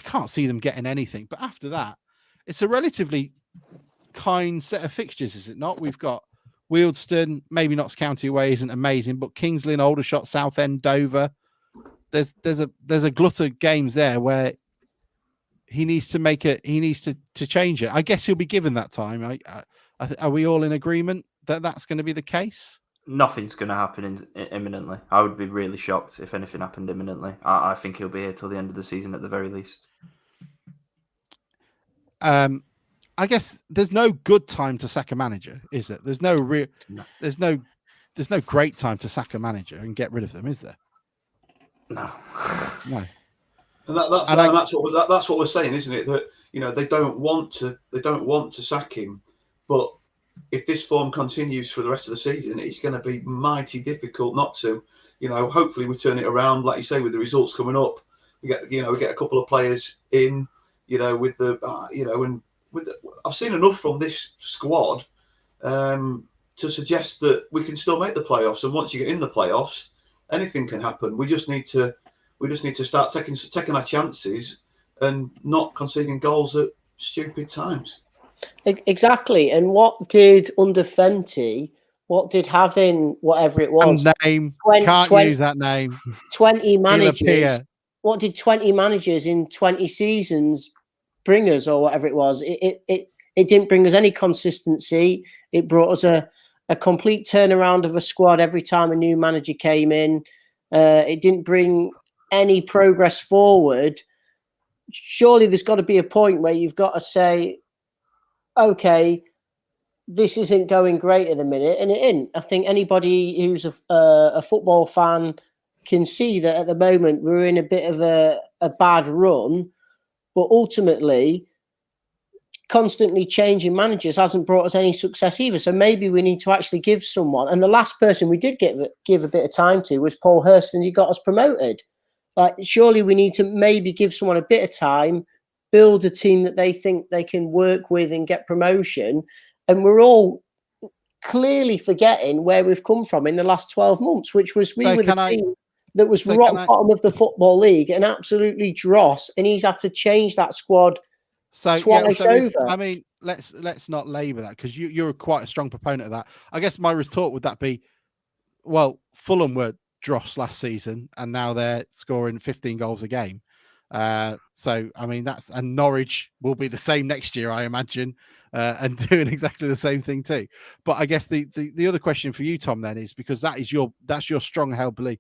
can't see them getting anything. But after that, it's a relatively kind set of fixtures, is it not? We've got Wealdstone, maybe Notts County away isn't amazing, but Kingsley and Aldershot, Southend, Dover. There's a glut of games there where he needs to change it. I guess he'll be given that time. Are we all in agreement that that's going to be the case? Nothing's going to happen imminently. I would be really shocked if anything happened imminently. I think he'll be here till the end of the season at the very least. I guess there's no good time to sack a manager, is there? There's no great time to sack a manager and get rid of them, is there? No. And that's what we're saying, isn't it? That they don't want to sack him, but if this form continues for the rest of the season, it's going to be mighty difficult not to. Hopefully we turn it around, like you say, with the results coming up. We get a couple of players in, I've seen enough from this squad to suggest that we can still make the playoffs. And once you get in the playoffs, anything can happen. We just need to start taking our chances and not conceding goals at stupid times. Exactly. And what did under Fenty, what did having whatever it was, And name, 20, can't 20 use that name. 20 He'll managers, appear. what did 20 managers in 20 seasons bring us, or whatever it was? It didn't bring us any consistency. It brought us a complete turnaround of a squad every time a new manager came in. It didn't bring any progress forward. Surely there's got to be a point where you've got to say, okay, this isn't going great at the minute, and it isn't. I think anybody who's a football fan can see that at the moment we're in a bit of a bad run, but ultimately constantly changing managers hasn't brought us any success either. So maybe we need to actually give someone, and the last person we did give a bit of time to was Paul Hurst, and he got us promoted. Like, surely we need to maybe give someone a bit of time, build a team that they think they can work with and get promotion. And we're all clearly forgetting where we've come from in the last 12 months, which was we were the team that was rock bottom of the Football League and absolutely dross, and he's had to change that squad twice over. I mean, let's not labour that, because you're quite a strong proponent of that. I guess my retort would that be, well, Fulham were dross last season and now they're scoring 15 goals a game. So I mean, and Norwich will be the same next year, I imagine, and doing exactly the same thing too. But I guess the other question for you, Tom, then is, because that's your strong held belief.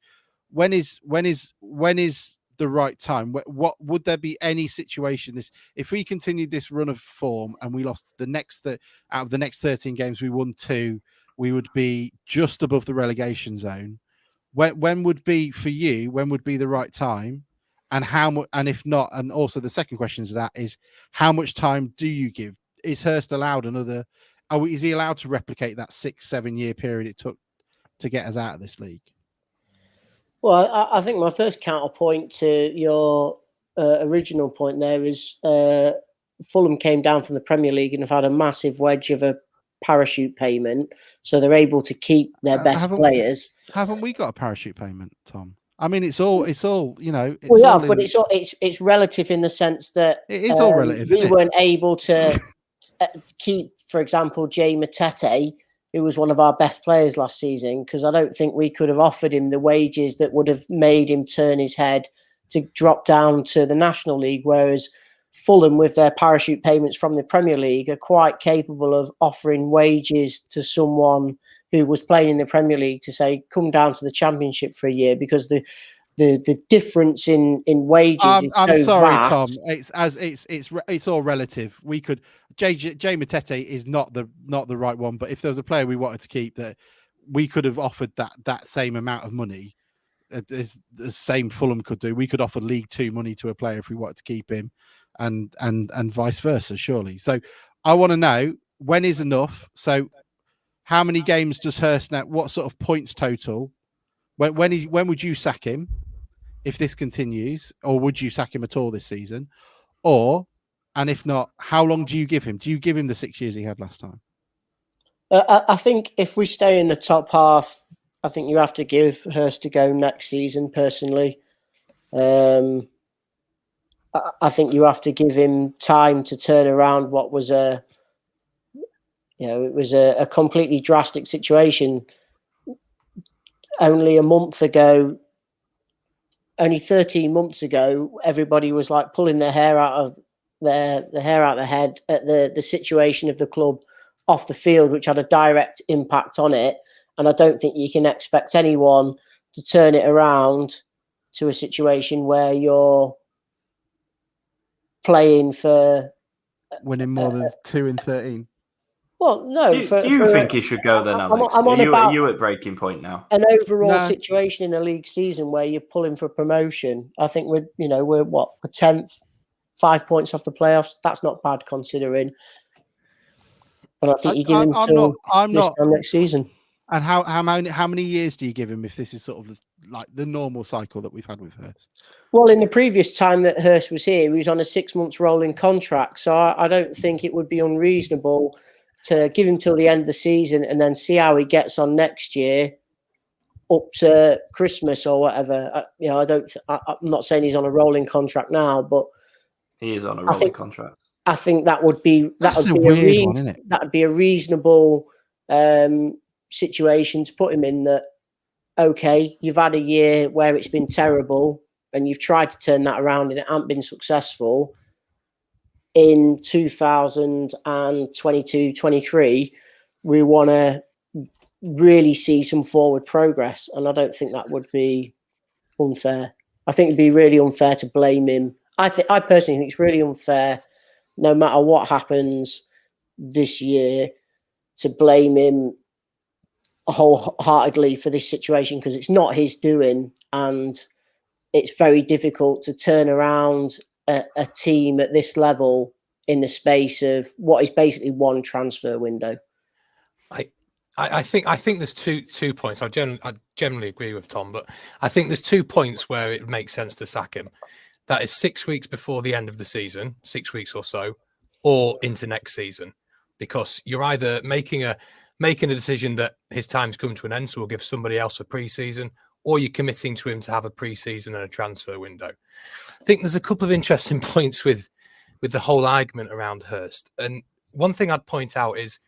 When is the right time? What would there be any situation if we continued this run of form and we lost out of the next 13 games, we won 2, we would be just above the relegation zone. When would be for you? When would be the right time? And how much? And if not, and also the second question to that is, how much time do you give? Is Hurst allowed another? Is he allowed to replicate that 6-7 year period it took to get us out of this league? Well, I think my first counterpoint to your original point there is Fulham came down from the Premier League and have had a massive wedge of a parachute payment, so they're able to keep their best players. Haven't we got a parachute payment, Tom? I mean, it's all you know. But it's relative in the sense that it is all relative. We weren't able to keep, for example, Jay Matete, who was one of our best players last season, because I don't think we could have offered him the wages that would have made him turn his head to drop down to the National League, whereas Fulham, with their parachute payments from the Premier League, are quite capable of offering wages to someone who was playing in the Premier League to say, come down to the Championship for a year, because the difference in wages is I'm so sorry, vast. Tom. It's all relative. We could Jay Matete is not the right one, but if there was a player we wanted to keep, that we could have offered that same amount of money, as the same Fulham could do. We could offer League 2 money to a player if we wanted to keep him, and vice versa, surely. So I want to know, when is enough? So how many games does Hurst now? What sort of points total? When would you sack him if this continues, or would you sack him at all this season? And if not, how long do you give him? Do you give him the 6 years he had last time? I think if we stay in the top half, I think you have to give Hurst to go next season, personally. I think you have to give him time to turn around what was it was a completely drastic situation. Only 13 months ago, everybody was like pulling their hair out of their head at the situation of the club off the field, which had a direct impact on it. And I don't think you can expect anyone to turn it around to a situation where you're playing for winning more than 2 in 13. Well, no. Do you think he should go then, Alex? Are you at breaking point now? An overall situation in a league season where you're pulling for promotion. I think we're 10th, 5 points off the playoffs. That's not bad considering. And I think you give him till next season. And how many years do you give him if this is sort of like the normal cycle that we've had with Hurst? Well, in the previous time that Hurst was here, he was on a 6 months rolling contract. So I don't think it would be unreasonable to give him till the end of the season and then see how he gets on next year up to Christmas or whatever. I'm not saying he's on a rolling contract now, but He is on a I rolling think- contract. I think that would be That's a weird one, isn't it? that would be a reasonable situation to put him in. That okay, you've had a year where it's been terrible, and you've tried to turn that around, and it hasn't been successful. In 2022-23, we want to really see some forward progress, and I don't think that would be unfair. I think it'd be really unfair to blame him. I personally think it's really unfair, no matter what happens this year, to blame him wholeheartedly for this situation, because it's not his doing, and it's very difficult to turn around a team at this level in the space of what is basically one transfer window. I think there's two points. I generally agree with Tom, but I think there's 2 points where it makes sense to sack him. That is 6 weeks before the end of the season, 6 weeks or so, or into next season, because you're either making a decision that his time's come to an end, so we'll give somebody else a pre-season, or you're committing to him to have a pre-season and a transfer window. I think there's a couple of interesting points with the whole argument around Hurst. And one thing I'd point out is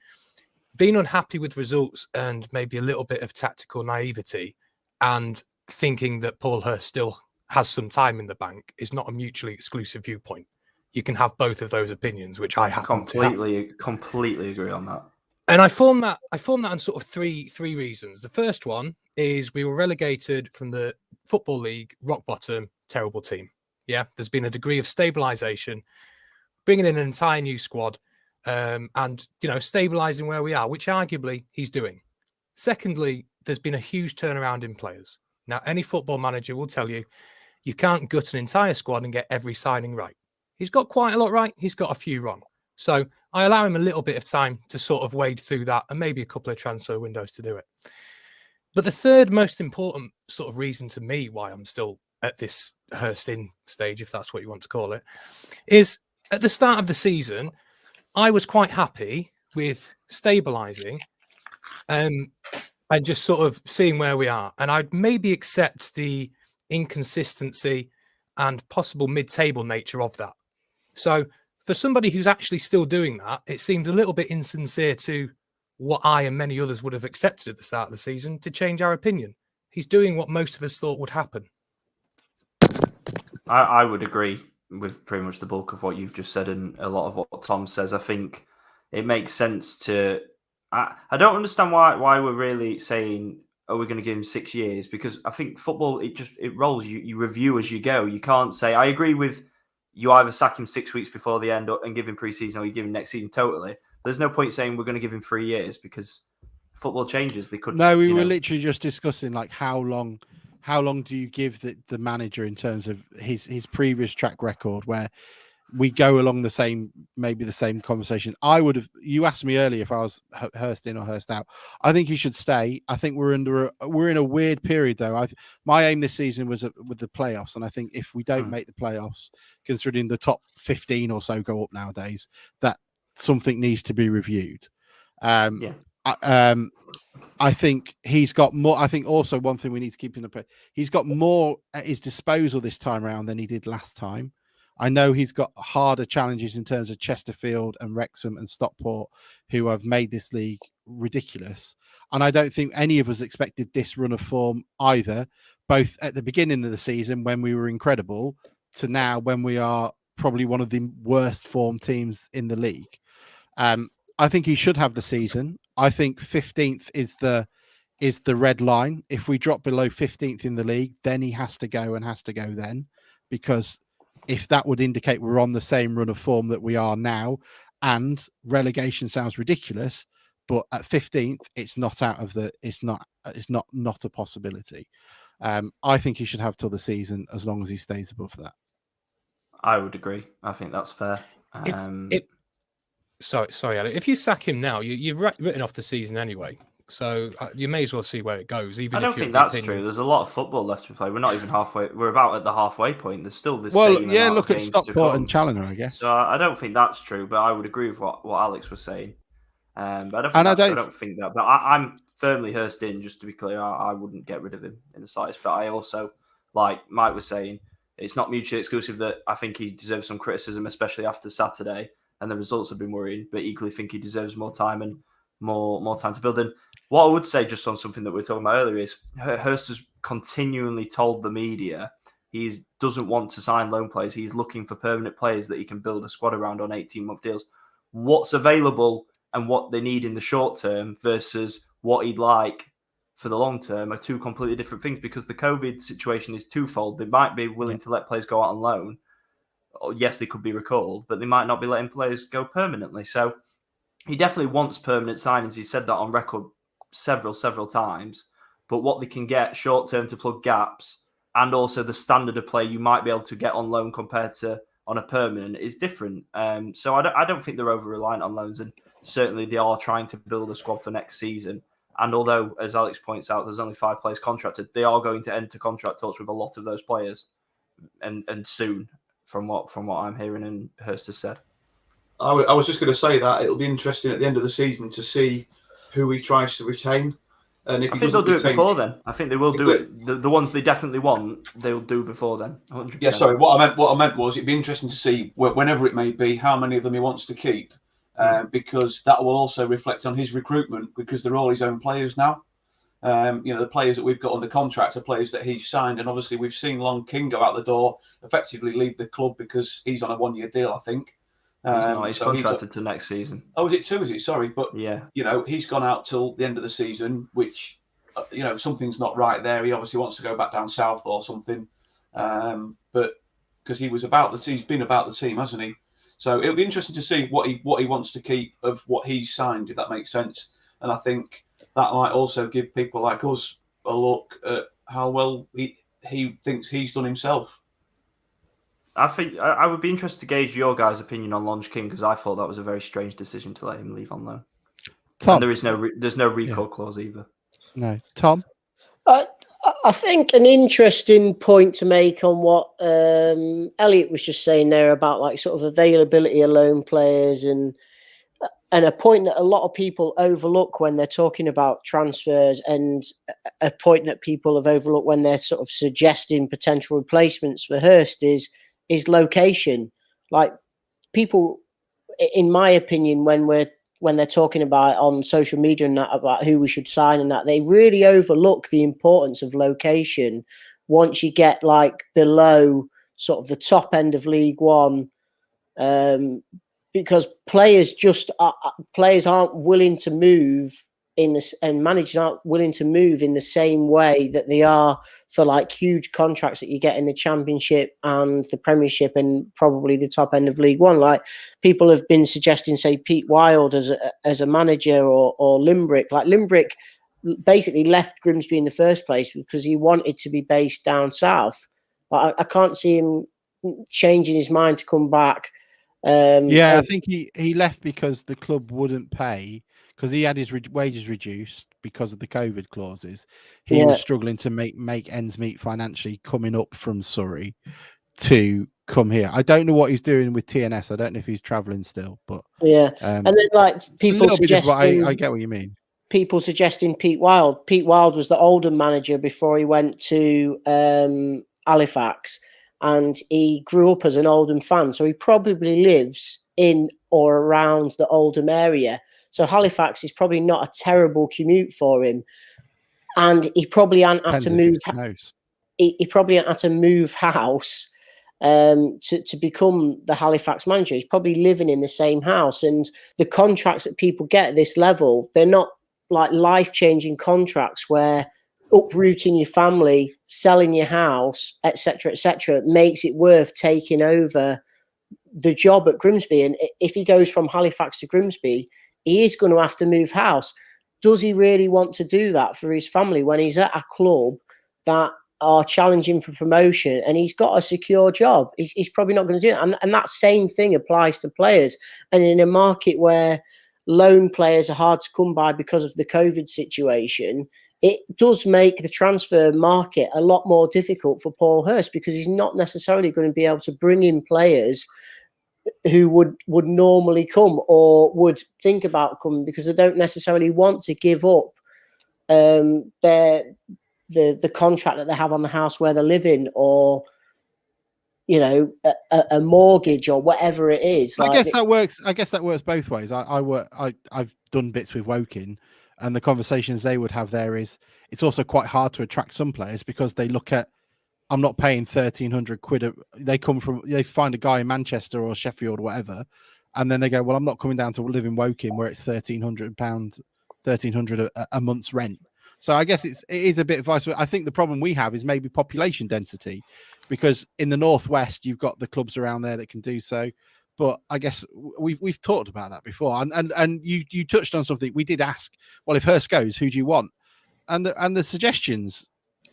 being unhappy with results and maybe a little bit of tactical naivety and thinking that Paul Hurst still has some time in the bank is not a mutually exclusive viewpoint. You can have both of those opinions, which I happen to have. Completely agree on that. And I form that on sort of three reasons. The first one is we were relegated from the Football League, rock bottom, terrible team. Yeah, there's been a degree of stabilisation, bringing in an entire new squad, and stabilising where we are, which arguably he's doing. Secondly, there's been a huge turnaround in players. Now, any football manager will tell you you can't gut an entire squad and get every signing right. He's got quite a lot right. He's got a few wrong. So I allow him a little bit of time to sort of wade through that and maybe a couple of transfer windows to do it. But the third most important sort of reason to me why I'm still at this Hurst-in stage, if that's what you want to call it, is at the start of the season, I was quite happy with stabilising and just sort of seeing where we are. And I'd maybe accept the inconsistency and possible mid-table nature of that. So for somebody who's actually still doing that, it seemed a little bit insincere to what I and many others would have accepted at the start of the season to change our opinion. He's doing what most of us thought would happen. I would agree with pretty much the bulk of what you've just said and a lot of what Tom says. I think it makes sense to... I don't understand why we're really saying, oh, we're going to give him 6 years, because I think football, it rolls. You review as you go. You can't say, I agree with you either sack him 6 weeks before the end and give him pre-season, or you give him next season totally. There's no point saying we're going to give him 3 years, because football changes. They could. No, we were literally just discussing like how long do you give the manager in terms of his previous track record, where we go along the same conversation. You asked me earlier if I was Hurst in or Hurst out. I think he should stay. I think we're in a weird period though. My aim this season was with the playoffs, and I think if we don't make the playoffs, considering the top 15 or so go up nowadays, that something needs to be reviewed. I think he's got more. I think also one thing we need to keep in the play, he's got more at his disposal this time around than he did last time. I know he's got harder challenges in terms of Chesterfield and Wrexham and Stockport, who have made this league ridiculous. And I don't think any of us expected this run of form either, both at the beginning of the season when we were incredible to now when we are probably one of the worst formed teams in the league. I think he should have the season. I think 15th is the red line. If we drop below 15th in the league, then he has to go then, because if that would indicate we're on the same run of form that we are now, and relegation sounds ridiculous, but at 15th, it's not a possibility. I think he should have till the season as long as he stays above that. I would agree. I think that's fair. Sorry, Alex. If you sack him now, you've written off the season anyway. So you may as well see where it goes. Even I don't think that's true. There's a lot of football left to play. We're not even halfway. We're about at the halfway point. There's still this. Look at Stockport and Challoner, I guess. So I don't think that's true, but I would agree with what Alex was saying. But I don't think that. But I'm firmly Hurst in. Just to be clear, I wouldn't get rid of him in the slightest. But I also, like Mike was saying, it's not mutually exclusive that I think he deserves some criticism, especially after Saturday, and the results have been worrying, but equally think he deserves more time and more time to build in. What I would say, just on something that we were talking about earlier, is Hurst has continually told the media he doesn't want to sign loan players. He's looking for permanent players that he can build a squad around on 18-month deals. What's available and what they need in the short term versus what he'd like for the long term are two completely different things, because the COVID situation is twofold. They might be willing to let players go out on loan. Or yes, they could be recalled, but they might not be letting players go permanently. So he definitely wants permanent signings. He said that on record several times. But what they can get short term to plug gaps, and also the standard of play you might be able to get on loan compared to on a permanent, is different. So I don't think they're over reliant on loans, and certainly they are trying to build a squad for next season. And although, as Alex points out, there's only 5 players contracted, they are going to enter contract talks with a lot of those players, and soon, from what I'm hearing and Hurst has said. I was just going to say that it'll be interesting at the end of the season to see who he tries to retain. And if I think they'll do it before then. I think they will do it. The ones they definitely want, they'll do before then. 100%. Yeah, sorry. What I meant was it'd be interesting to see, whenever it may be, how many of them he wants to keep, because that will also reflect on his recruitment, because they're all his own players now. The players that we've got under contract are players that he's signed, and obviously we've seen Long King go out the door, effectively leave the club because he's on a 1-year deal, I think. He's contracted to next season. Oh, is it 2? Is it? Sorry, but yeah, he's gone out till the end of the season, which something's not right there. He obviously wants to go back down south or something, but because he's been about the team, hasn't he? So it'll be interesting to see what he wants to keep of what he's signed, if that makes sense. And I think that might also give people like us a look at how well he thinks he's done himself. I think I would be interested to gauge your guys' opinion on Long King, because I thought that was a very strange decision to let him leave on loan. Tom, and there's no recall clause either. No, Tom. I think an interesting point to make on what Elliot was just saying there about like sort of availability of loan players, and a point that a lot of people overlook when they're talking about transfers, and a point that people have overlooked when they're sort of suggesting potential replacements for Hurst is location. Like, people, in my opinion, when they're talking about on social media and that about who we should sign and that, they really overlook the importance of location once you get like below sort of the top end of League One, because players aren't willing to move in this, and managers aren't willing to move in the same way that they are for like huge contracts that you get in the Championship and the Premiership and probably the top end of League One. Like, people have been suggesting, say, Pete Wild as a manager, or Limbrick. Like, Limbrick basically left Grimsby in the first place because he wanted to be based down south. But I can't see him changing his mind to come back. I think he left because the club wouldn't pay, because he had his wages reduced because of the COVID clauses. He was struggling to make ends meet financially, coming up from Surrey to come here. I don't know what he's doing with TNS. I don't know if he's travelling still, but and then like people suggesting, I get what you mean. People suggesting Pete Wild. Pete Wild was the Oldham manager before he went to Halifax, and he grew up as an Oldham fan, so he probably lives in or around the Oldham area. So Halifax is probably not a terrible commute for him, and he probably hadn't had to move. He probably hadn't had to move house to become the Halifax manager. He's probably living in the same house, and the contracts that people get at this level, they're not like life-changing contracts where uprooting your family, selling your house, etc., makes it worth taking over the job at Grimsby. And if he goes from Halifax to Grimsby, he is going to have to move house. Does he really want to do that for his family when he's at a club that are challenging for promotion and he's got a secure job? He's probably not going to do it. And that same thing applies to players. And in a market where loan players are hard to come by because of the COVID situation, it does make the transfer market a lot more difficult for Paul Hurst, because he's not necessarily going to be able to bring in players who would normally come or would think about coming, because they don't necessarily want to give up the contract that they have on the house where they're living, or a mortgage or whatever it is. I guess that works. I guess that works both ways. I've done bits with Woking, and the conversations they would have there is it's also quite hard to attract some players because they look at, I'm not paying 1,300 quid. They find a guy in Manchester or Sheffield or whatever, and then they go, well, I'm not coming down to live in Woking where it's £1,300, 1,300 a month's rent. So I guess it is a bit vice versa. I think the problem we have is maybe population density, because in the northwest you've got the clubs around there that can do so. But I guess we've talked about that before, and you touched on something. We did ask, well, if Hurst goes, who do you want? And the suggestions.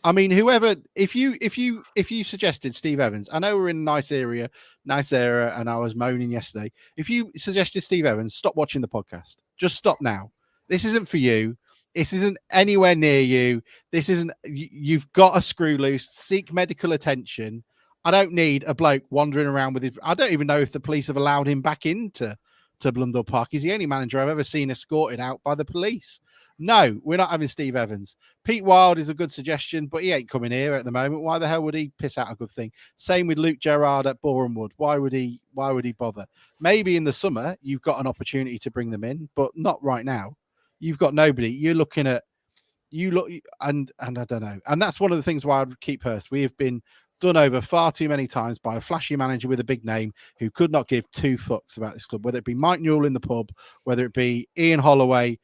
I mean, whoever, if you suggested Steve Evans, I know we're in a nice area, and I was moaning yesterday. If you suggested Steve Evans, stop watching the podcast. Just stop now. This isn't for you. This isn't anywhere near you. This isn't. You've got a screw loose. Seek medical attention. I don't need a bloke wandering around with his. I don't even know if the police have allowed him back into Blundell Park. He's the only manager I've ever seen escorted out by the police. No, we're not having Steve Evans. Pete Wild is a good suggestion, but he ain't coming here at the moment. Why the hell would he piss out a good thing? Same with Luke Gerrard at Boreham Wood. Why would he bother? Maybe in the summer you've got an opportunity to bring them in, but not right now. You've got nobody. You're looking at and I don't know. And that's one of the things why I'd keep Hurst. We have been done over far too many times by a flashy manager with a big name who could not give two fucks about this club, whether it be Mike Newell in the pub, whether it be Ian Holloway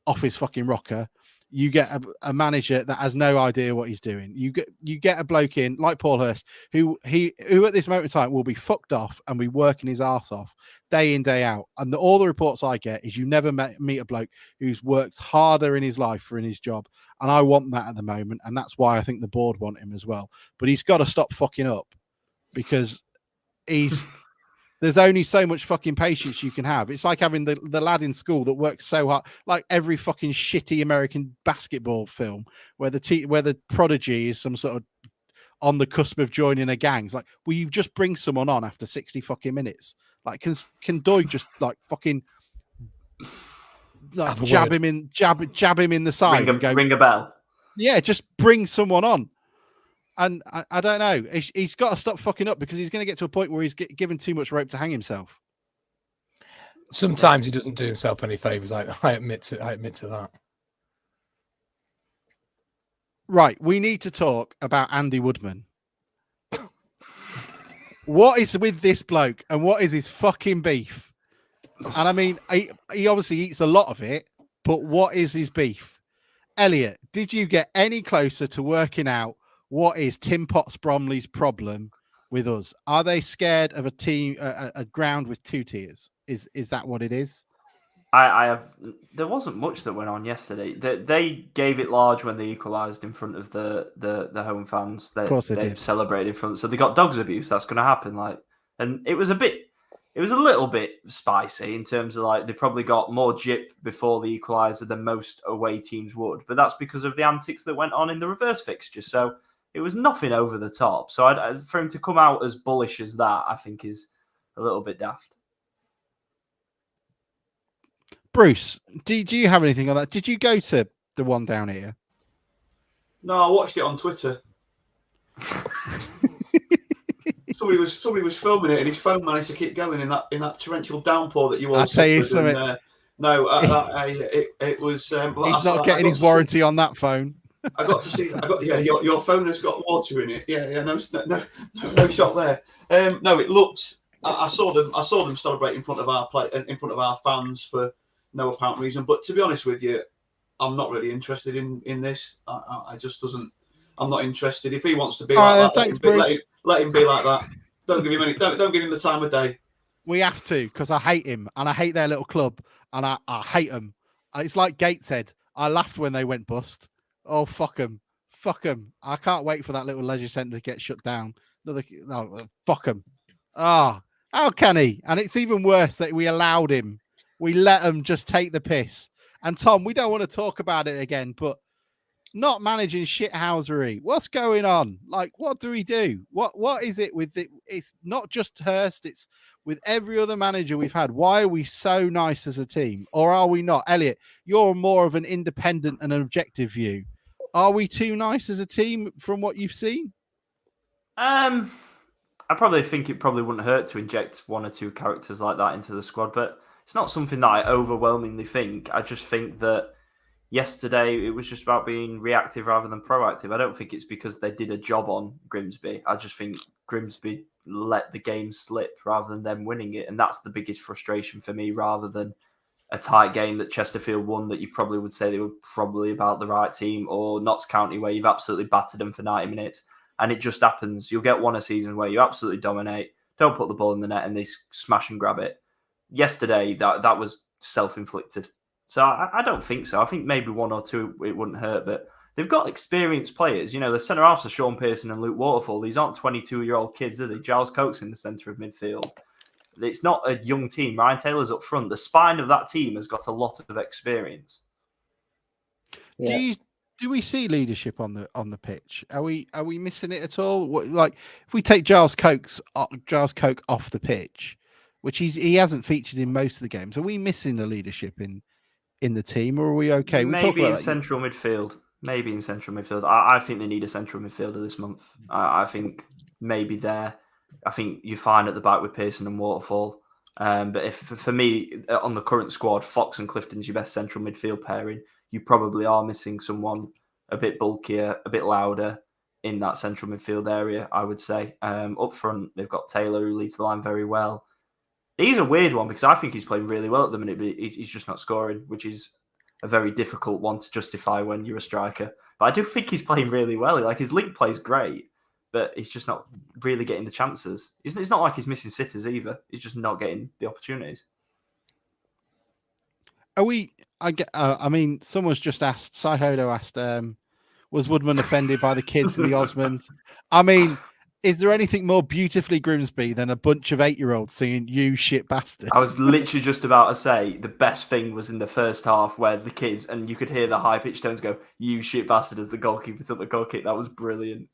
off his fucking rocker. You get a manager that has no idea what he's doing. You get a bloke in like Paul Hurst, who at this moment in time will be fucked off and be working his ass off day in, day out. And all the reports I get is you never meet a bloke who's worked harder in his life for in his job. And I want that at the moment. And that's why I think the board want him as well. But he's got to stop fucking up, because there's only so much fucking patience you can have. It's like having the lad in school that works so hard, like every fucking shitty American basketball film where the prodigy is some sort of on the cusp of joining a gang. It's like, will you just bring someone on after 60 fucking minutes? Like, can Doig just like fucking like jab him in the side and go, ring a bell? Yeah, just bring someone on. And I don't know. He's got to stop fucking up, because he's going to get to a point where he's given too much rope to hang himself. Sometimes he doesn't do himself any favors. I admit to that. Right, we need to talk about Andy Woodman. What is with this bloke, and what is his fucking beef? And I mean, he obviously eats a lot of it, but what is his beef? Elliot, did you get any closer to working out what is Tim Potts Bromley's problem with us? Are they scared of a ground with two tiers? Is that what it is? I have. There wasn't much that went on yesterday. They gave it large when they equalised in front of the home fans. Of course they did. Celebrated in front, so they got dogs abuse. That's going to happen. And it was a little bit spicy in terms of they probably got more gyp before the equaliser than most away teams would. But that's because of the antics that went on in the reverse fixture. So it was nothing over the top. So for him to come out as bullish as that, I think is a little bit daft. Bruce, do you have anything on that? Did you go to the one down here? No, I watched it on Twitter. somebody was filming it, and his phone managed to keep going in that torrential downpour that you all. I'll tell you something. It was. He's not getting his warranty on that phone. I got to see. Your phone has got water in it. Yeah. No shot there. No, it looks. I saw them celebrate in front of our fans for no apparent reason. But to be honest with you, I'm not really interested in this. I just doesn't. I'm not interested. If he wants to be like that, let him be like that. Don't give him don't give him the time of day. We have to, because I hate him, and I hate their little club, and I hate them. It's like Gates said. I laughed when they went bust. Oh, fuck them. I can't wait for that little leisure centre to get shut down. Fuck them. How can he? And it's even worse that we allowed him. We let him just take the piss. And Tom, we don't want to talk about it again, but not managing shithousery. What's going on? What do we do? What is it with it? It's not just Hurst. It's with every other manager we've had. Why are we so nice as a team? Or are we not? Elliot, you're more of an independent and an objective view. Are we too nice as a team from what you've seen? I I probably think it probably wouldn't hurt to inject one or two characters like that into the squad, but it's not something that I overwhelmingly think. I just think that yesterday it was just about being reactive rather than proactive. I don't think it's because they did a job on Grimsby. I just think Grimsby let the game slip rather than them winning it, and that's the biggest frustration for me, rather than a tight game that Chesterfield won that you probably would say they were probably about the right team, or Notts County where you've absolutely battered them for 90 minutes. And it just happens. You'll get one a season where you absolutely dominate, don't put the ball in the net, and they smash and grab it. Yesterday, that was self-inflicted. So I don't think so. I think maybe one or two it wouldn't hurt, but they've got experienced players. You know, the centre halves are Sean Pearson and Luke Waterfall. These aren't 22-year-old kids, are they? Giles Coates in the centre of midfield. It's not a young team. Ryan Taylor's up front. The spine of that team has got a lot of experience. Yeah. Do we see leadership on the pitch? Are we missing it at all? Like if we take Giles Coke off the pitch, which he hasn't featured in most of the games, are we missing the leadership in the team, or are we okay? Maybe in central midfield. Maybe in central midfield. I think they need a central midfielder this month. I think maybe there. I think you're fine at the back with Pearson and Waterfall. But if for me, on the current squad, Fox and Clifton's your best central midfield pairing. You probably are missing someone a bit bulkier, a bit louder in that central midfield area, I would say. Up front, they've got Taylor, who leads the line very well. He's a weird one because I think he's playing really well at the minute, but he's just not scoring, which is a very difficult one to justify when you're a striker. But I do think he's playing really well. Like, his link play's great, but he's just not really getting the chances. It's not like he's missing sitters either. He's just not getting the opportunities. I mean, someone's just asked, Saihodo asked, was Woodman offended by the kids in the Osmond? I mean, is there anything more beautifully Grimsby than a bunch of 8-year-olds singing "You shit bastard"? I was literally just about to say the best thing was in the first half where the kids, and you could hear the high-pitched tones go, "You shit bastard," as the goalkeeper took the goal kick. That was brilliant.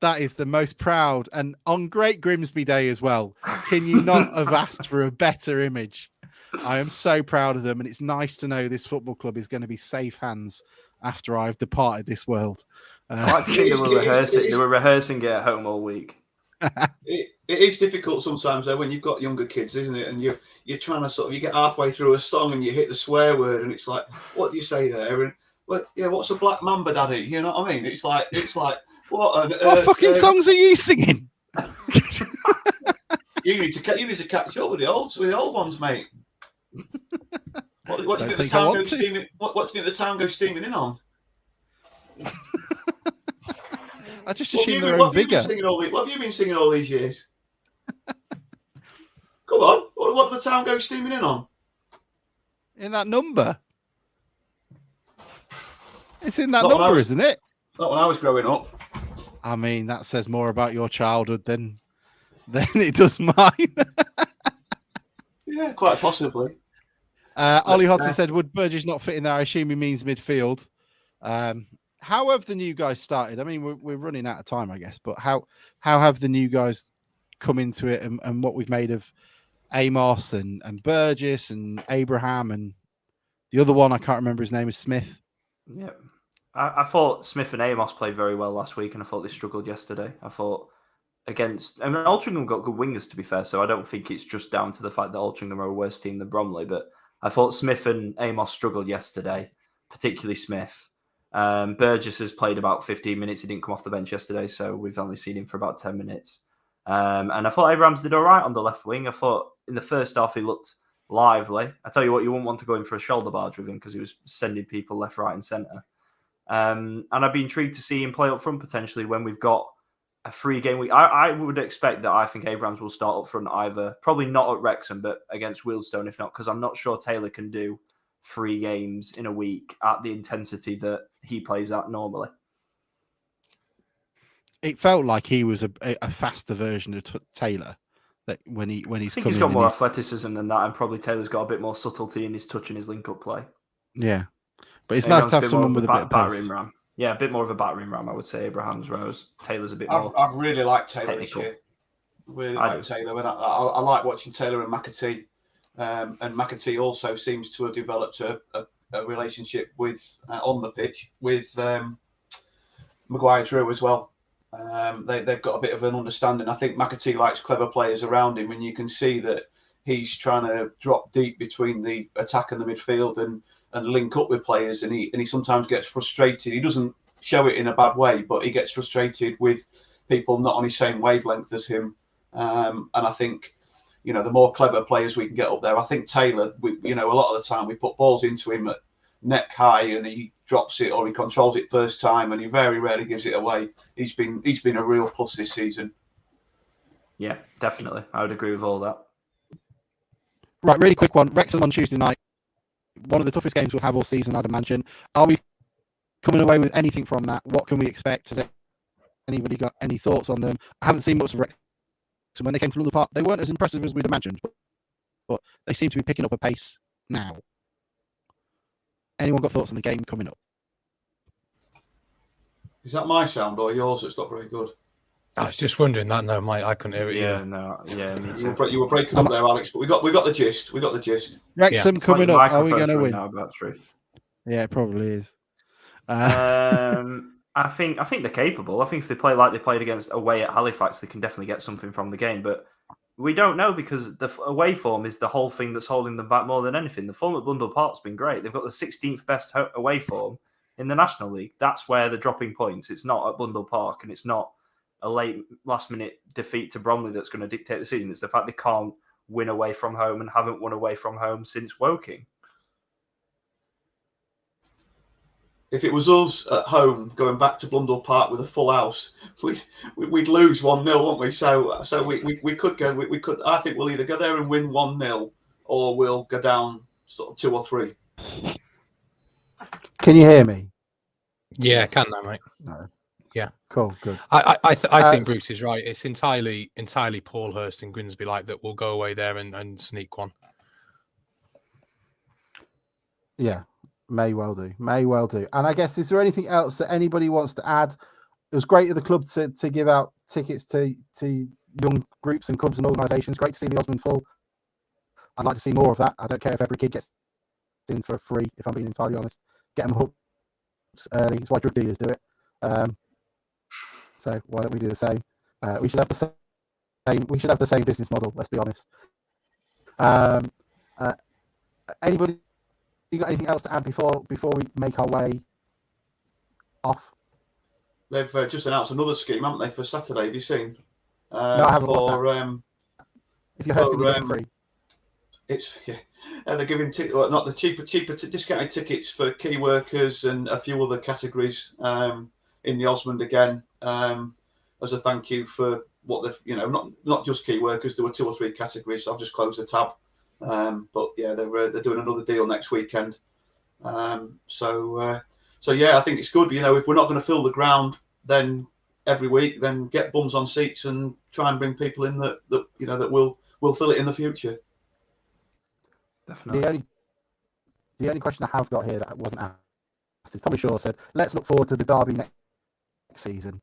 That is the most proud, and on Great Grimsby Day as well. Can you not have asked for a better image? I am so proud of them, and it's nice to know this football club is going to be safe hands after I've departed this world. I like to think they were rehearsing it at home all week. It is difficult sometimes though when you've got younger kids, isn't it? And you're trying to you get halfway through a song and you hit the swear word, and it's like, what do you say there? And what's a black mamba, daddy? You know what I mean? It's like what fucking songs are you singing? You need to catch up with the old ones, mate. What do you think the town goes steaming? What do you think the town goes steaming in on? I just assume their own vigor. What have you been singing all these years? Come on, what does the town go steaming in on? In that number. It's in that number, isn't it? Not when I was growing up. I mean, that says more about your childhood than it does mine. Yeah, quite possibly. Ollie Hodson said, would Burgess not fit in there? I assume he means midfield. How have the new guys started? I mean, we're running out of time, I guess, but how have the new guys come into it, and what we've made of Amos and Burgess and Abraham and the other one, I can't remember his name, is Smith. Yeah. I thought Smith and Amos played very well last week, and I thought they struggled yesterday. I thought Altrincham got good wingers, to be fair, so I don't think it's just down to the fact that Altrincham are a worse team than Bromley, but I thought Smith and Amos struggled yesterday, particularly Smith. Burgess has played about 15 minutes. He didn't come off the bench yesterday, so we've only seen him for about 10 minutes. And I thought Abrams did all right on the left wing. I thought in the first half he looked lively. I tell you what, you wouldn't want to go in for a shoulder barge with him because he was sending people left, right and centre. And I'd be intrigued to see him play up front potentially when we've got a free game week. I would expect that I think Abrams will start up front either, probably not at Wrexham, but against Wealdstone, if not, because I'm not sure Taylor can do 3 games in a week at the intensity that he plays at normally. It felt like he was a faster version of Taylor. That when he's I think coming, he's got more athleticism than that, and probably Taylor's got a bit more subtlety in his touch and his link-up play. Yeah, but it's nice to have someone with a bit of battering ram. Yeah, a bit more of a battering ram, I would say. Abraham's Rose. Taylor's a bit more. I really like Taylor technical. this year. Really like Taylor, and I like watching Taylor and McAtee. And McAtee also seems to have developed a relationship with on the pitch with Maguire Drew as well. They've got a bit of an understanding. I think McAtee likes clever players around him, and you can see that he's trying to drop deep between the attack and the midfield and link up with players. And he sometimes gets frustrated. He doesn't show it in a bad way, but he gets frustrated with people not on his same wavelength as him. And I think, the more clever players we can get up there. I think Taylor, a lot of the time we put balls into him at neck high and he drops it or he controls it first time and he very rarely gives it away. He's been a real plus this season. Yeah, definitely. I would agree with all that. Right, really quick one. Wrexham on Tuesday night. One of the toughest games we'll have all season, I'd imagine. Are we coming away with anything from that? What can we expect? Has anybody got any thoughts on them? I haven't seen much of Wrexham. When they came to London Park, they weren't as impressive as we'd imagined, but they seem to be picking up a pace now. Anyone got thoughts on the game coming up? Is that my sound or yours that's not very good? I was just wondering that. No, mate, I couldn't hear it either. Me too. You were breaking up there, Alex, but we got the gist. We got the gist. Wrexham coming up. Are we going to win? Now about truth. Yeah, it probably is. I think they're capable. I think if they play like they played against away at Halifax, they can definitely get something from the game. But we don't know because the away form is the whole thing that's holding them back more than anything. The form at Blundell Park's been great. They've got the 16th best away form in the National League. That's where they're dropping points. It's not at Blundell Park, and it's not a late last-minute defeat to Bromley that's going to dictate the season. It's the fact they can't win away from home and haven't won away from home since Woking. If it was us at home going back to Blundell Park with a full house, we'd lose 1-0, wouldn't we? So we could go. We could. I think we'll either go there and win 1-0, or we'll go down sort of 2 or 3. Can you hear me? Yeah, can that, mate? No. Yeah. Cool. Good. I think Bruce is right. It's entirely Paulhurst and Grimsby like that will go away there and sneak one. Yeah. May well do. And I guess, is there anything else that anybody wants to add? It was great of the club to give out tickets to young groups and clubs and organisations. Great to see the Osmond full. I'd like to see more of that. I don't care if every kid gets in for free, if I'm being entirely honest. Get them hooked early. It's why drug dealers do it. So why don't we do the same? We should have the same. We should have the same business model. Let's be honest. Anybody? You got anything else to add before we make our way off? They've just announced another scheme, haven't they, for Saturday? Have you seen? No, I haven't. If you're hosting, you're free. It's they're giving not the cheaper discounted tickets for key workers and a few other categories in the Osmond again as a thank you for what they've not just key workers. There were 2 or 3 categories. I've just closed the tab. But yeah, they're doing another deal next weekend. So yeah, I think it's good. If we're not going to fill the ground, then every week, then get bums on seats and try and bring people in that will fill it in the future. Definitely. The only question I have got here that wasn't asked is Tommy Shaw said, "Let's look forward to the derby next season."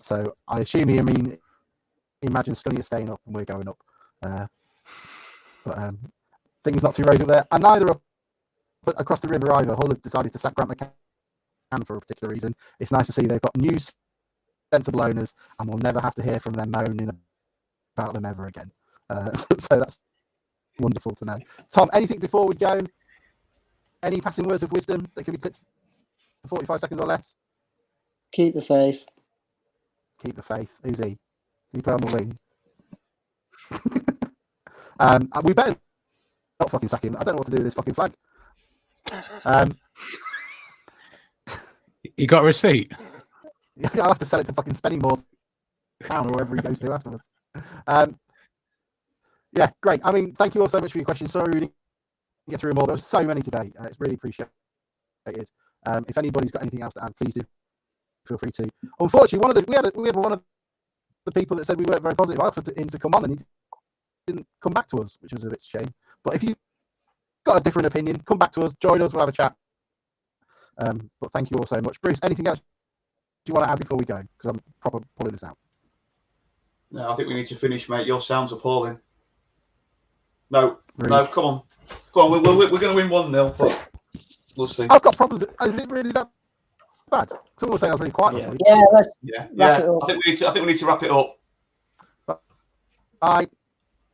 So I assume imagine Scunny is staying up and we're going up. But things not too rosy up there. And neither up across the river either. Hull have decided to sack Grant McCann for a particular reason. It's nice to see they've got new sensible owners and we'll never have to hear from them moaning about them ever again. So that's wonderful to know. Tom, anything before we go? Any passing words of wisdom that can be clipped for 45 seconds or less? Keep the faith. Keep the faith. Who's he? Can you play on the wing? We better not fucking sack him. I don't know what to do with this fucking flag. You got a receipt? I'll have to sell it to fucking Spenningmore Town or wherever he goes to afterwards. Yeah, great. I mean, thank you all so much for your questions. Sorry we didn't get through them all. There was so many today. It's really appreciated. If anybody's got anything else to add, please do feel free to. Unfortunately, we had one of the people that said we weren't very positive. I offered him to come on and he didn't come back to us, which was a bit shame. But if you've got a different opinion, come back to us, join us, we'll have a chat. But thank you all so much. Bruce, anything else do you want to add before we go? Because I'm proper pulling this out. No, I think we need to finish, mate. Your sound's appalling. No, Rude. No, come on. We're going to win 1-0, but we'll see. I've got problems. Is it really that bad. Someone was saying I was really quiet last Yeah. week. Yeah, let's Yeah, wrap yeah. it up. I think we need to wrap it up. Bye. Bye.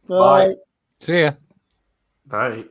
Bye. See ya. Right.